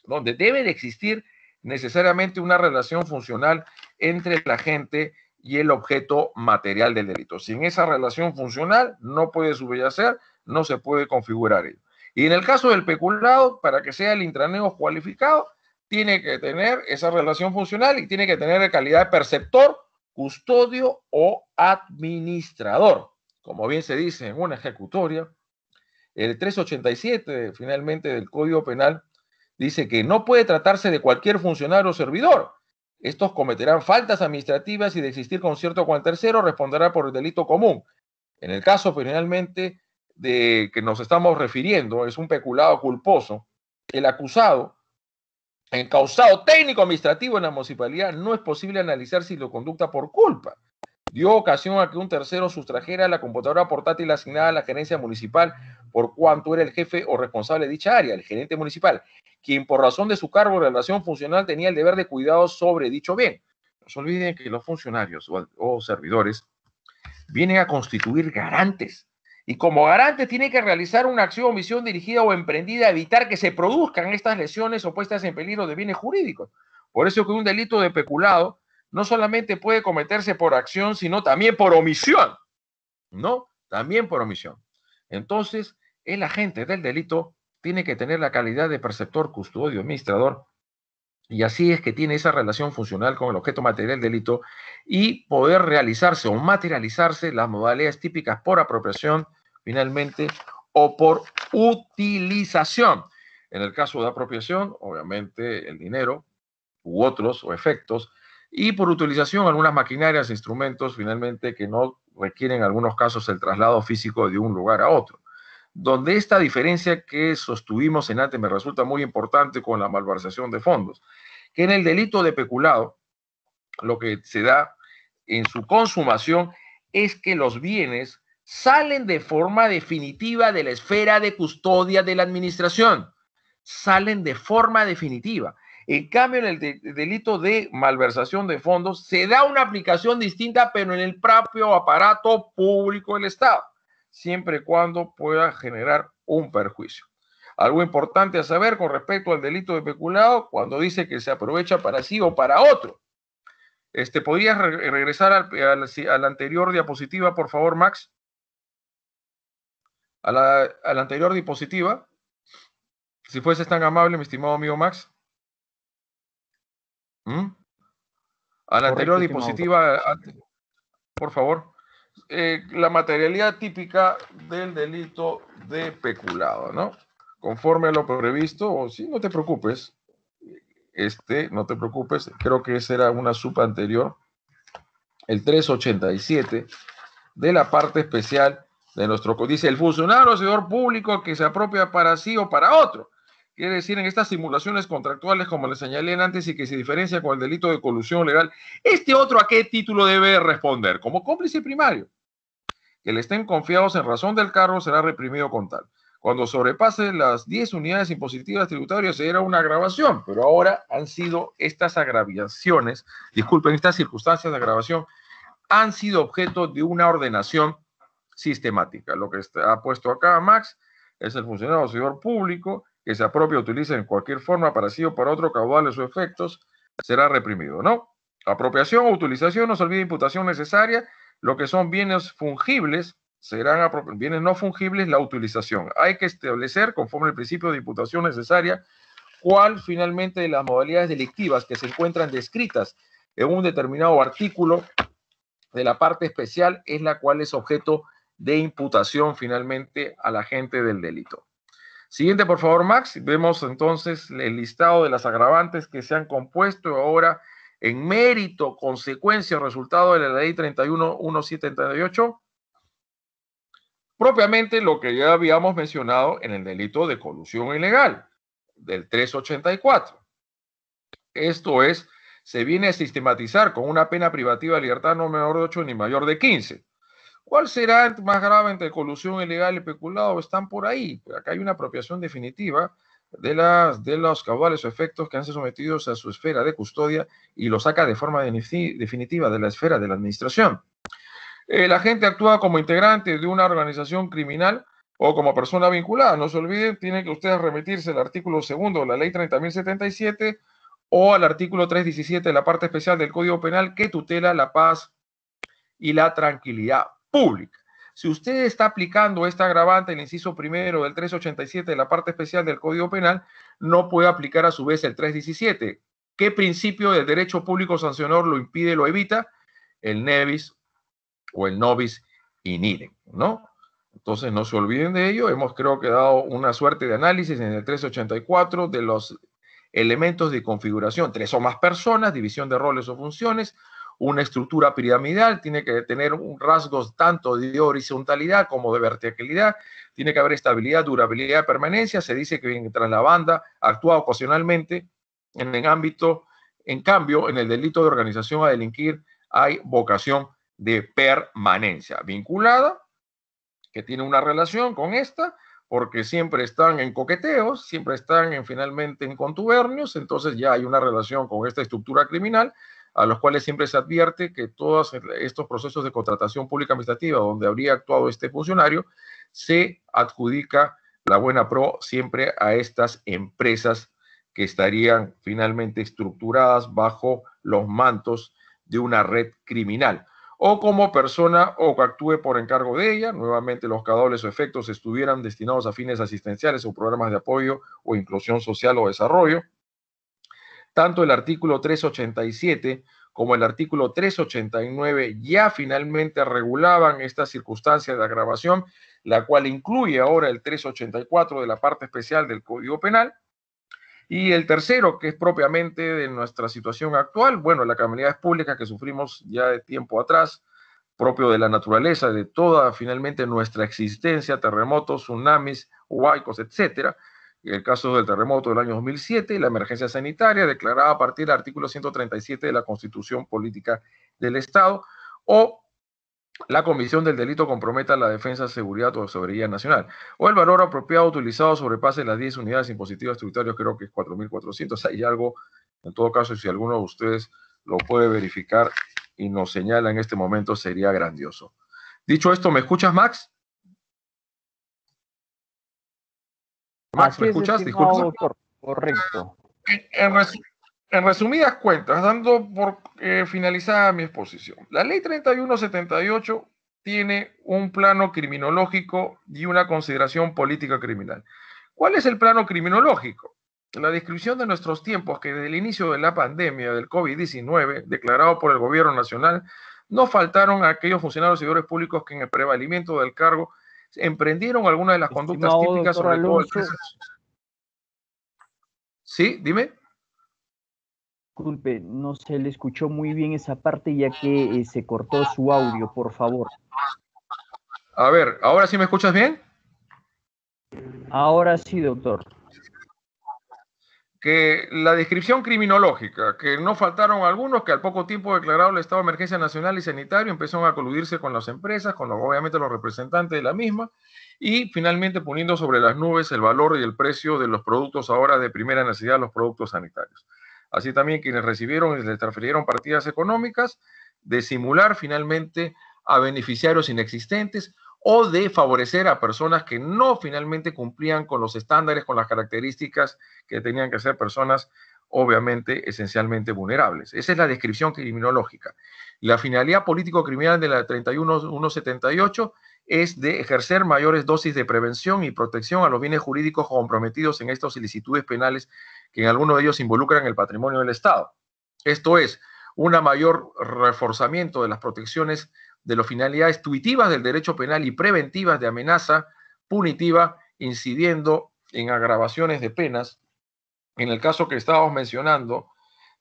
A: donde debe de existir necesariamente una relación funcional entre el agente y el objeto material del delito. Sin esa relación funcional no puede subyacer, no se puede configurar ello. Y en el caso del peculado, para que sea el intraneo cualificado, tiene que tener esa relación funcional y tiene que tener calidad de perceptor, custodio o administrador. Como bien se dice en una ejecutoria, el 387 finalmente del Código Penal dice que no puede tratarse de cualquier funcionario o servidor. Estos cometerán faltas administrativas y de existir concierto con el tercero responderá por el delito común. En el caso finalmente de que nos estamos refiriendo, es un peculado culposo, el acusado, encausado técnico administrativo en la municipalidad, no es posible analizar si lo conducta por culpa dio ocasión a que un tercero sustrajera la computadora portátil asignada a la gerencia municipal por cuanto era el jefe o responsable de dicha área, el gerente municipal, quien por razón de su cargo o relación funcional tenía el deber de cuidado sobre dicho bien. No se olviden que los funcionarios o servidores vienen a constituir garantes y como garante tiene que realizar una acción o misión dirigida o emprendida a evitar que se produzcan estas lesiones o puestas en peligro de bienes jurídicos. Por eso que un delito de peculado no solamente puede cometerse por acción, sino también por omisión, ¿no? También por omisión. Entonces, el agente del delito tiene que tener la calidad de perceptor, custodio, administrador, y así es que tiene esa relación funcional con el objeto material del delito y poder realizarse o materializarse las modalidades típicas por apropiación, finalmente, o por utilización. En el caso de apropiación, obviamente, el dinero u otros o efectos, y por utilización algunas maquinarias e instrumentos, finalmente, que no requieren en algunos casos el traslado físico de un lugar a otro. Donde esta diferencia que sostuvimos en antes me resulta muy importante con la malversación de fondos, que en el delito de peculado, lo que se da en su consumación es que los bienes salen de forma definitiva de la esfera de custodia de la administración, salen de forma definitiva. En cambio, en el delito de malversación de fondos se da una aplicación distinta, pero en el propio aparato público del Estado, siempre y cuando pueda generar un perjuicio. Algo importante a saber con respecto al delito de peculado, cuando dice que se aprovecha para sí o para otro. ¿Podrías regresar a la anterior diapositiva, por favor, Max? A la anterior diapositiva. Si fueses tan amable, mi estimado amigo Max. A la anterior diapositiva, por favor. La materialidad típica del delito de peculado, ¿no? Conforme a lo previsto, o sí, no te preocupes. No te preocupes, creo que esa era una sub anterior. El 387 de la parte especial de nuestro código. Dice, el funcionario o servidor público que se apropia para sí o para otro. Quiere decir, en estas simulaciones contractuales, como les señalé antes, y que se diferencia con el delito de colusión legal, este otro a qué título debe responder, como cómplice primario. Que le estén confiados en razón del cargo será reprimido con tal. Cuando sobrepase las 10 unidades impositivas tributarias será una agravación, pero ahora han sido estas agravaciones, disculpen, estas circunstancias de agravación, han sido objeto de una ordenación sistemática. Lo que ha puesto acá Max es el funcionario o servidor público que se apropia o utiliza en cualquier forma para sí o para otro caudales o efectos, será reprimido, ¿no? Apropiación o utilización, no se olvide imputación necesaria, lo que son bienes fungibles, serán bienes no fungibles la utilización. Hay que establecer, conforme al principio de imputación necesaria, cuál finalmente de las modalidades delictivas que se encuentran descritas en un determinado artículo de la parte especial es la cual es objeto de imputación finalmente al agente del delito. Siguiente, por favor, Max. Vemos entonces el listado de las agravantes que se han compuesto ahora en mérito, consecuencia, resultado de la ley 31.1738. Propiamente lo que ya habíamos mencionado en el delito de colusión ilegal, del 384. Esto es, se viene a sistematizar con una pena privativa de libertad no menor de 8 ni mayor de 15. ¿Cuál será más grave entre colusión ilegal y peculado? Están por ahí. Acá hay una apropiación definitiva de los caudales o efectos que han sido sometidos a su esfera de custodia y lo saca de forma definitiva de la esfera de la administración. El agente actúa como integrante de una organización criminal o como persona vinculada. No se olviden, tienen que ustedes remitirse al artículo 2 de la ley 30.077 o al artículo 317 de la parte especial del Código Penal que tutela la paz y la tranquilidad pública. Si usted está aplicando esta agravante, el inciso primero del 387 de la parte especial del Código Penal, no puede aplicar a su vez el 317. ¿Qué principio del derecho público sancionador lo impide, lo evita? El nebis o el nobis in idem, ¿no? Entonces no se olviden de ello. Hemos creo que dado una suerte de análisis en el 384 de los elementos de configuración, 3 o más personas, división de roles o funciones, una estructura piramidal, tiene que tener un rasgos tanto de horizontalidad como de verticalidad, tiene que haber estabilidad, durabilidad, permanencia. Se dice que mientras la banda actúa ocasionalmente en el ámbito, en cambio, en el delito de organización a delinquir hay vocación de permanencia vinculada, que tiene una relación con esta, porque siempre están en coqueteos, siempre están finalmente en contubernios, entonces ya hay una relación con esta estructura criminal, a los cuales siempre se advierte que todos estos procesos de contratación pública administrativa donde habría actuado este funcionario, se adjudica la buena pro siempre a estas empresas que estarían finalmente estructuradas bajo los mantos de una red criminal, o como persona o que actúe por encargo de ella. Nuevamente los caudales o efectos estuvieran destinados a fines asistenciales o programas de apoyo o inclusión social o desarrollo. Tanto el artículo 387 como el artículo 389 ya finalmente regulaban esta circunstancia de agravación, la cual incluye ahora el 384 de la parte especial del Código Penal. Y el tercero, que es propiamente de nuestra situación actual, bueno, la calamidad pública que sufrimos ya de tiempo atrás, propio de la naturaleza, de toda finalmente nuestra existencia, terremotos, tsunamis, huaicos, etcétera. El caso del terremoto del año 2007 y la emergencia sanitaria declarada a partir del artículo 137 de la Constitución Política del Estado, o la comisión del delito comprometa la defensa, seguridad o soberanía nacional, o el valor apropiado utilizado sobrepase las 10 unidades impositivas tributarias, creo que es 4.400. Hay algo, en todo caso, si alguno de ustedes lo puede verificar y nos señala en este momento, sería grandioso. Dicho esto, ¿me escuchas, Max? Max, ¿me escuchas? Disculpa.
B: Doctor. Correcto.
A: En resumidas cuentas, dando por finalizada mi exposición, la ley 3178 tiene un plano criminológico y una consideración política criminal. ¿Cuál es el plano criminológico? La descripción de nuestros tiempos, que desde el inicio de la pandemia del COVID-19, declarado por el gobierno nacional, no faltaron a aquellos funcionarios y servidores públicos que en el prevalimiento del cargo emprendieron algunas de las conductas típicas, sobre todo el... Sí, dime.
B: Disculpe, no se le escuchó muy bien esa parte ya que se cortó su audio, por favor.
A: A ver, ¿ahora sí me escuchas bien?
B: Ahora sí, doctor.
A: que la descripción criminológica, que no faltaron algunos que al poco tiempo declarado el estado de emergencia nacional y sanitario empezaron a coludirse con las empresas, con obviamente los representantes de la misma, y finalmente poniendo sobre las nubes el valor y el precio de los productos ahora de primera necesidad, los productos sanitarios. Así también quienes recibieron y les transfirieron partidas económicas, de simular finalmente a beneficiarios inexistentes o de favorecer a personas que no finalmente cumplían con los estándares, con las características que tenían que ser personas obviamente esencialmente vulnerables. Esa es la descripción criminológica. La finalidad político-criminal de la 31178 es de ejercer mayores dosis de prevención y protección a los bienes jurídicos comprometidos en estas ilicitudes penales que en algunos de ellos involucran el patrimonio del Estado. Esto es, un mayor reforzamiento de las protecciones de las finalidades tuitivas del derecho penal y preventivas de amenaza punitiva, incidiendo en agravaciones de penas. En el caso que estábamos mencionando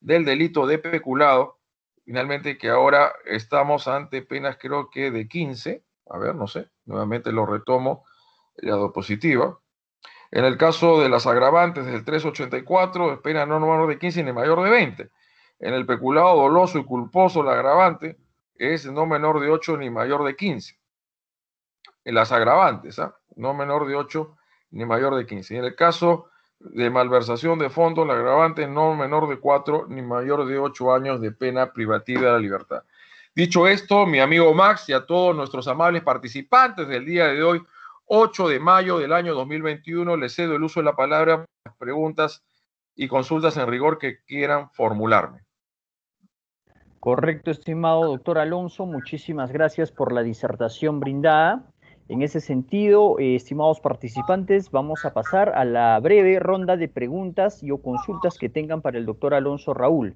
A: del delito de peculado, finalmente que ahora estamos ante penas creo que de 15, a ver, no sé, nuevamente lo retomo, la diapositiva. En el caso de las agravantes del 384, es pena no menor de 15 ni mayor de 20. En el peculado doloso y culposo, el agravante es no menor de 8 ni mayor de 15. En las agravantes, no menor de 8 ni mayor de 15. Y en el caso de malversación de fondos, el agravante es no menor de 4 ni mayor de 8 años de pena privativa de la libertad. Dicho esto, mi amigo Max y a todos nuestros amables participantes del día de hoy, 8 de mayo del año 2021, les cedo el uso de la palabra para las preguntas y consultas en rigor que quieran formularme.
B: Correcto, estimado doctor Alonso, muchísimas gracias por la disertación brindada. En ese sentido, estimados participantes, vamos a pasar a la breve ronda de preguntas y o consultas que tengan para el doctor Alonso Raúl.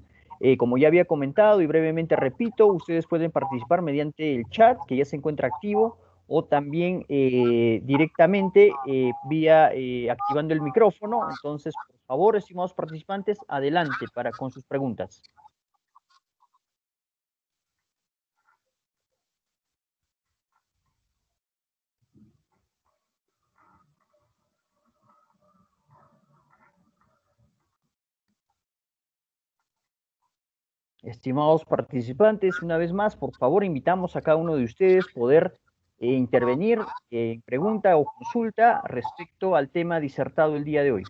B: Como ya había comentado y brevemente repito, ustedes pueden participar mediante el chat que ya se encuentra activo o también directamente vía activando el micrófono. Entonces, por favor, estimados participantes, adelante con sus preguntas. Estimados participantes, una vez más, por favor, invitamos a cada uno de ustedes poder intervenir en pregunta o consulta respecto al tema disertado el día de hoy.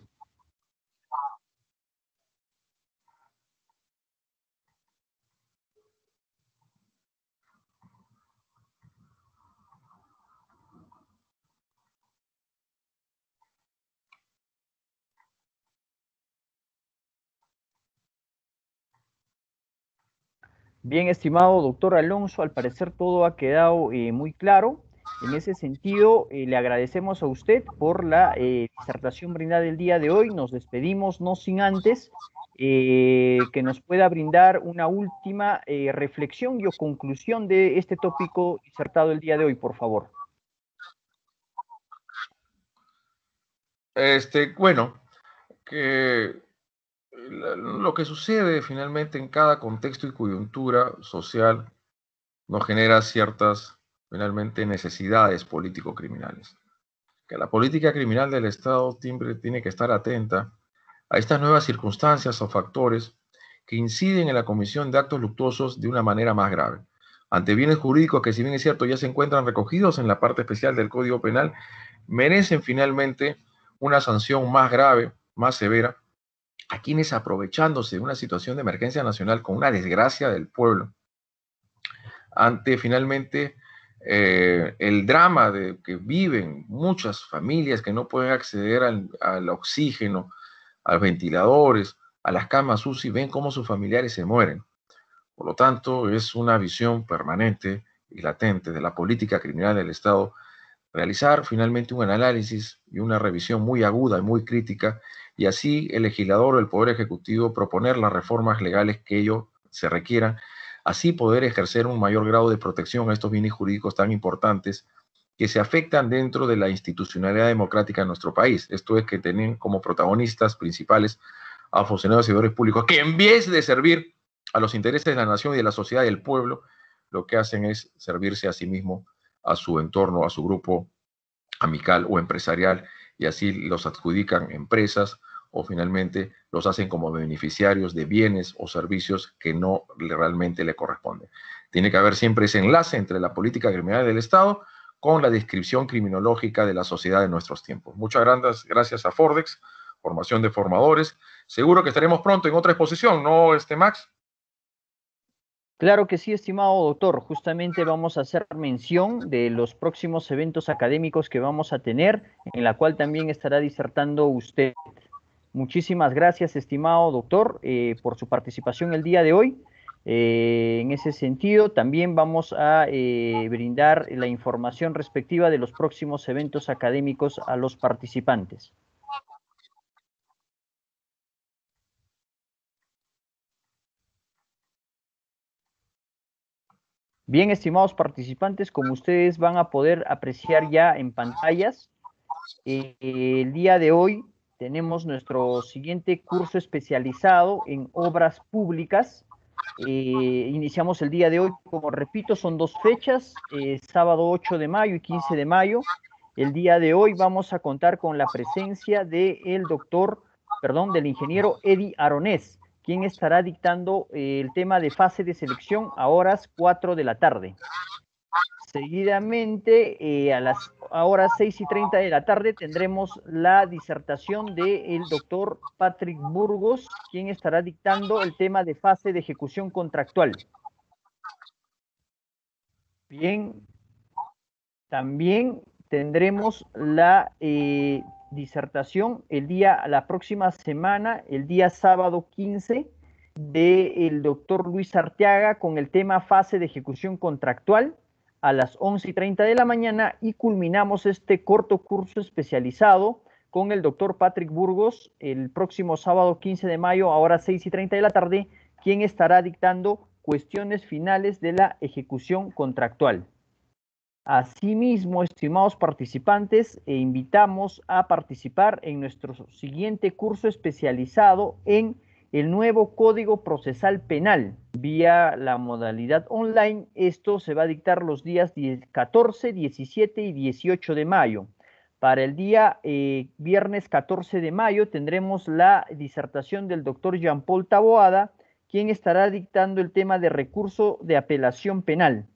B: Bien, estimado doctor Alonso, al parecer todo ha quedado muy claro. En ese sentido, le agradecemos a usted por la disertación brindada el día de hoy. Nos despedimos, no sin antes que nos pueda brindar una última reflexión y o conclusión de este tópico disertado el día de hoy, por favor.
A: Bueno, que lo que sucede finalmente en cada contexto y coyuntura social nos genera ciertas, finalmente, necesidades político-criminales. Que la política criminal del Estado siempre tiene que estar atenta a estas nuevas circunstancias o factores que inciden en la comisión de actos luctuosos de una manera más grave. Ante bienes jurídicos que, si bien es cierto, ya se encuentran recogidos en la parte especial del Código Penal, merecen finalmente una sanción más grave, más severa, a quienes, aprovechándose de una situación de emergencia nacional con una desgracia del pueblo, ante finalmente el drama que viven muchas familias que no pueden acceder al oxígeno, a los ventiladores, a las camas UCI, ven cómo sus familiares se mueren. Por lo tanto, es una visión permanente y latente de la política criminal del Estado realizar finalmente un análisis y una revisión muy aguda y muy crítica, y así el legislador o el Poder Ejecutivo proponer las reformas legales que ello se requieran, así poder ejercer un mayor grado de protección a estos bienes jurídicos tan importantes que se afectan dentro de la institucionalidad democrática de nuestro país. Esto es, que tienen como protagonistas principales a funcionarios y servidores públicos que, en vez de servir a los intereses de la nación y de la sociedad y del pueblo, lo que hacen es servirse a sí mismo, a su entorno, a su grupo amical o empresarial, y así los adjudican empresas o finalmente los hacen como beneficiarios de bienes o servicios que no realmente le corresponden. Tiene que haber siempre ese enlace entre la política criminal del Estado con la descripción criminológica de la sociedad de nuestros tiempos. Muchas gracias a Fordex, formación de formadores. Seguro que estaremos pronto en otra exposición, ¿no, Max?
B: Claro que sí, estimado doctor. Justamente vamos a hacer mención de los próximos eventos académicos que vamos a tener, en la cual también estará disertando usted. Muchísimas gracias, estimado doctor, por su participación el día de hoy. En ese sentido, también vamos a brindar la información respectiva de los próximos eventos académicos a los participantes. Bien, estimados participantes, como ustedes van a poder apreciar ya en pantallas, el día de hoy tenemos nuestro siguiente curso especializado en obras públicas. Iniciamos el día de hoy, como repito, son 2 fechas, sábado 8 de mayo y 15 de mayo. El día de hoy vamos a contar con la presencia del ingeniero Eddie Aronés, quien estará dictando el tema de fase de selección a horas 4 de la tarde. Seguidamente, a las horas 6:30 de la tarde, tendremos la disertación del doctor Patrick Burgos, quien estará dictando el tema de fase de ejecución contractual. Bien, también tendremos la disertación la próxima semana, el día sábado 15, del doctor Luis Arteaga con el tema fase de ejecución contractual a las 11:30 de la mañana, y culminamos este corto curso especializado con el doctor Patrick Burgos el próximo sábado 15 de mayo a horas 6:30 de la tarde, quien estará dictando cuestiones finales de la ejecución contractual. Asimismo, estimados participantes, invitamos a participar en nuestro siguiente curso especializado en el nuevo Código Procesal Penal vía la modalidad online. Esto se va a dictar los días 14, 17 y 18 de mayo. Para el día viernes 14 de mayo tendremos la disertación del doctor Jean-Paul Taboada, quien estará dictando el tema de recurso de apelación penal.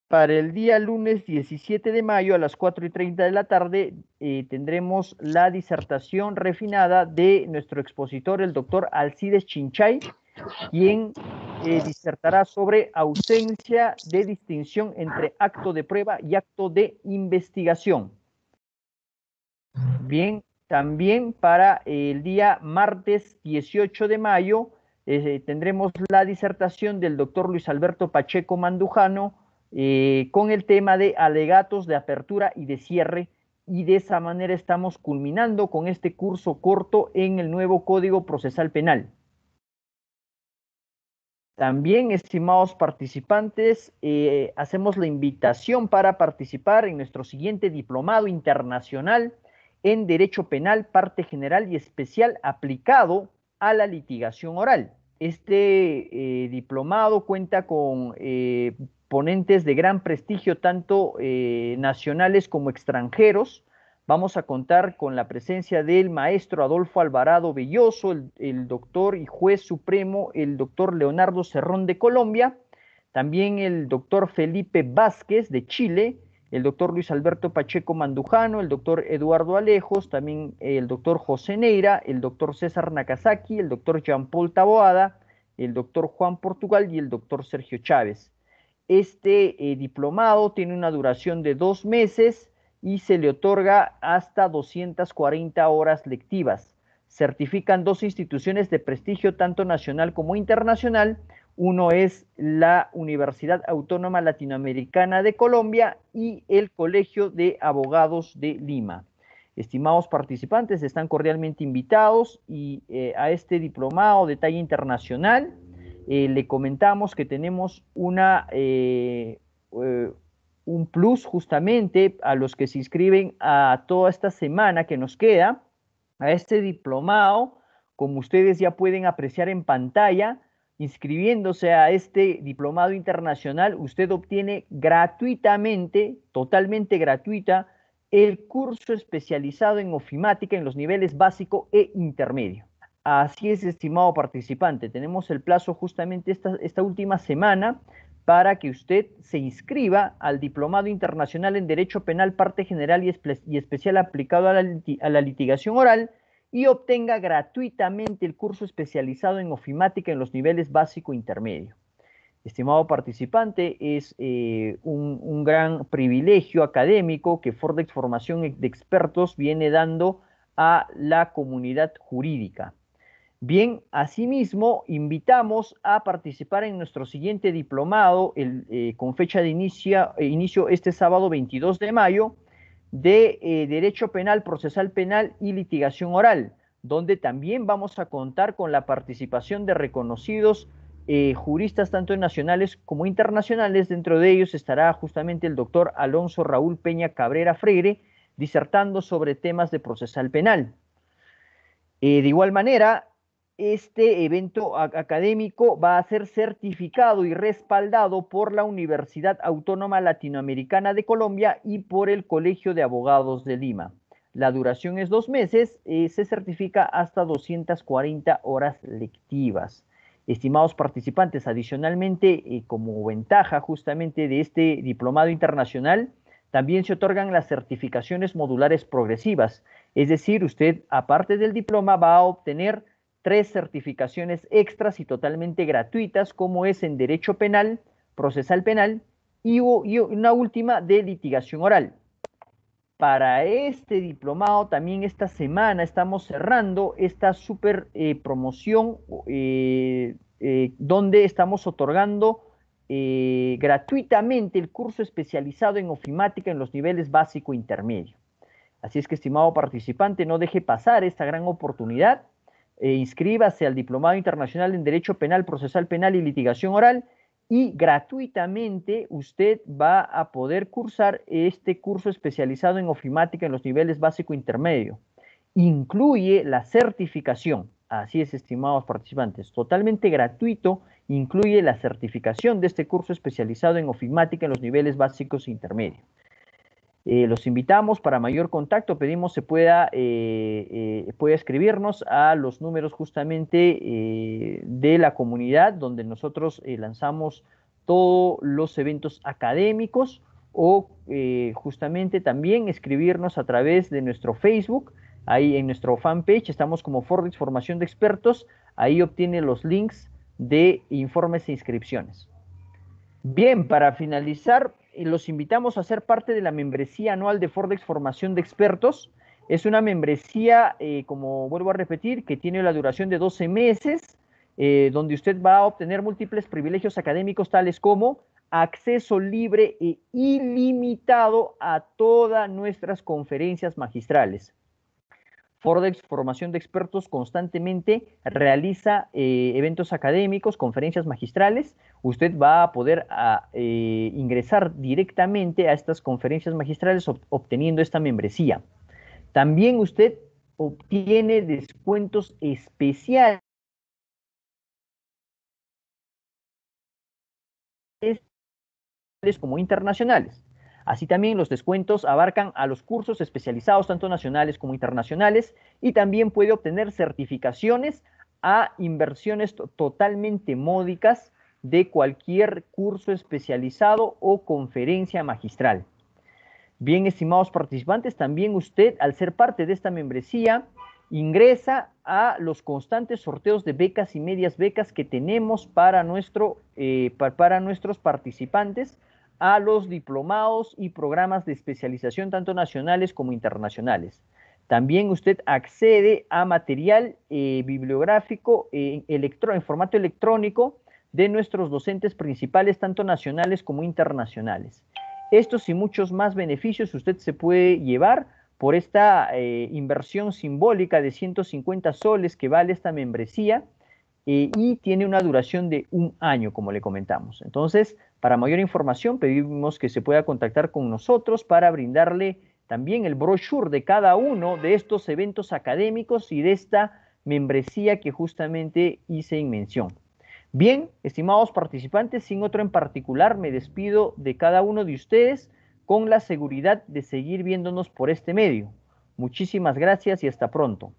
B: Para el día lunes 17 de mayo a las 4:30 de la tarde tendremos la disertación refinada de nuestro expositor, el doctor Alcides Chinchay, quien disertará sobre ausencia de distinción entre acto de prueba y acto de investigación. Bien, también para el día martes 18 de mayo tendremos la disertación del doctor Luis Alberto Pacheco Mandujano, con el tema de alegatos de apertura y de cierre, y de esa manera estamos culminando con este curso corto en el nuevo Código Procesal Penal. También, estimados participantes, hacemos la invitación para participar en nuestro siguiente diplomado internacional en Derecho Penal, parte general y especial aplicado a la litigación oral. Este diplomado cuenta con ponentes de gran prestigio, tanto nacionales como extranjeros. Vamos a contar con la presencia del maestro Adolfo Alvarado Belloso, el doctor y juez supremo, el doctor Leonardo Cerrón de Colombia, también el doctor Felipe Vázquez de Chile, el doctor Luis Alberto Pacheco Mandujano, el doctor Eduardo Alejos, también el doctor José Neira, el doctor César Nakazaki, el doctor Jean-Paul Taboada, el doctor Juan Portugal y el doctor Sergio Chávez. Este diplomado tiene una duración de 2 meses y se le otorga hasta 240 horas lectivas. Certifican 2 instituciones de prestigio, tanto nacional como internacional. Uno es la Universidad Autónoma Latinoamericana de Colombia y el Colegio de Abogados de Lima. Estimados participantes, están cordialmente invitados a este diplomado de talla internacional. Le comentamos que tenemos un plus justamente a los que se inscriben a toda esta semana que nos queda a este diplomado. Como ustedes ya pueden apreciar en pantalla, inscribiéndose a este diplomado internacional, usted obtiene gratuitamente, totalmente gratuita, el curso especializado en ofimática en los niveles básico e intermedio. Así es, estimado participante. Tenemos el plazo justamente esta última semana para que usted se inscriba al Diplomado Internacional en Derecho Penal, Parte General y Especial aplicado a la litigación oral y obtenga gratuitamente el curso especializado en ofimática en los niveles básico e intermedio. Estimado participante, es un gran privilegio académico que Fordex Formación de Expertos viene dando a la comunidad jurídica. Bien, asimismo, invitamos a participar en nuestro siguiente diplomado con fecha de inicio este sábado 22 de mayo de Derecho Penal, Procesal Penal y Litigación Oral, donde también vamos a contar con la participación de reconocidos juristas tanto nacionales como internacionales. Dentro de ellos estará justamente el doctor Alonso Raúl Peña Cabrera Freire, disertando sobre temas de procesal penal. De igual manera, este evento académico va a ser certificado y respaldado por la Universidad Autónoma Latinoamericana de Colombia y por el Colegio de Abogados de Lima. La duración es 2 meses, se certifica hasta 240 horas lectivas. Estimados participantes, adicionalmente, como ventaja justamente de este diplomado internacional, también se otorgan las certificaciones modulares progresivas. Es decir, usted, aparte del diploma, va a obtener 3 certificaciones extras y totalmente gratuitas, como es en Derecho Penal, Procesal Penal y una última de Litigación Oral. Para este diplomado, también esta semana estamos cerrando esta super promoción donde estamos otorgando gratuitamente el curso especializado en ofimática en los niveles básico e intermedio. Así es que, estimado participante, no deje pasar esta gran oportunidad. Inscríbase al Diplomado Internacional en Derecho Penal, Procesal Penal y Litigación Oral y gratuitamente usted va a poder cursar este curso especializado en ofimática en los niveles básico e intermedio. Incluye la certificación. Así es, estimados participantes, totalmente gratuito, incluye la certificación de este curso especializado en ofimática en los niveles básicos e intermedios. Los invitamos. Para mayor contacto pedimos pueda escribirnos a los números justamente de la comunidad donde nosotros lanzamos todos los eventos académicos o justamente también escribirnos a través de nuestro Facebook. Ahí en nuestro fanpage estamos como Fordex Formación de Expertos. Ahí obtiene los links de informes e inscripciones. Bien, para finalizar, los invitamos a ser parte de la membresía anual de Fordex Formación de Expertos. Es una membresía, como vuelvo a repetir, que tiene la duración de 12 meses, donde usted va a obtener múltiples privilegios académicos tales como acceso libre e ilimitado a todas nuestras conferencias magistrales. Fordex Formación de Expertos constantemente realiza eventos académicos, conferencias magistrales. Usted va a poder ingresar directamente a estas conferencias magistrales obteniendo esta membresía. También usted obtiene descuentos especiales como internacionales. Así también los descuentos abarcan a los cursos especializados tanto nacionales como internacionales y también puede obtener certificaciones a inversiones totalmente módicas de cualquier curso especializado o conferencia magistral. Bien, estimados participantes, también usted, al ser parte de esta membresía, ingresa a los constantes sorteos de becas y medias becas que tenemos para nuestros participantes a los diplomados y programas de especialización tanto nacionales como internacionales. También usted accede a material bibliográfico en formato electrónico de nuestros docentes principales tanto nacionales como internacionales. Estos y muchos más beneficios usted se puede llevar por esta inversión simbólica de 150 soles que vale esta membresía y tiene una duración de 1 año, como le comentamos. Entonces, para mayor información, pedimos que se pueda contactar con nosotros para brindarle también el brochure de cada uno de estos eventos académicos y de esta membresía que justamente hice en mención. Bien, estimados participantes, sin otro en particular, me despido de cada uno de ustedes con la seguridad de seguir viéndonos por este medio. Muchísimas gracias y hasta pronto.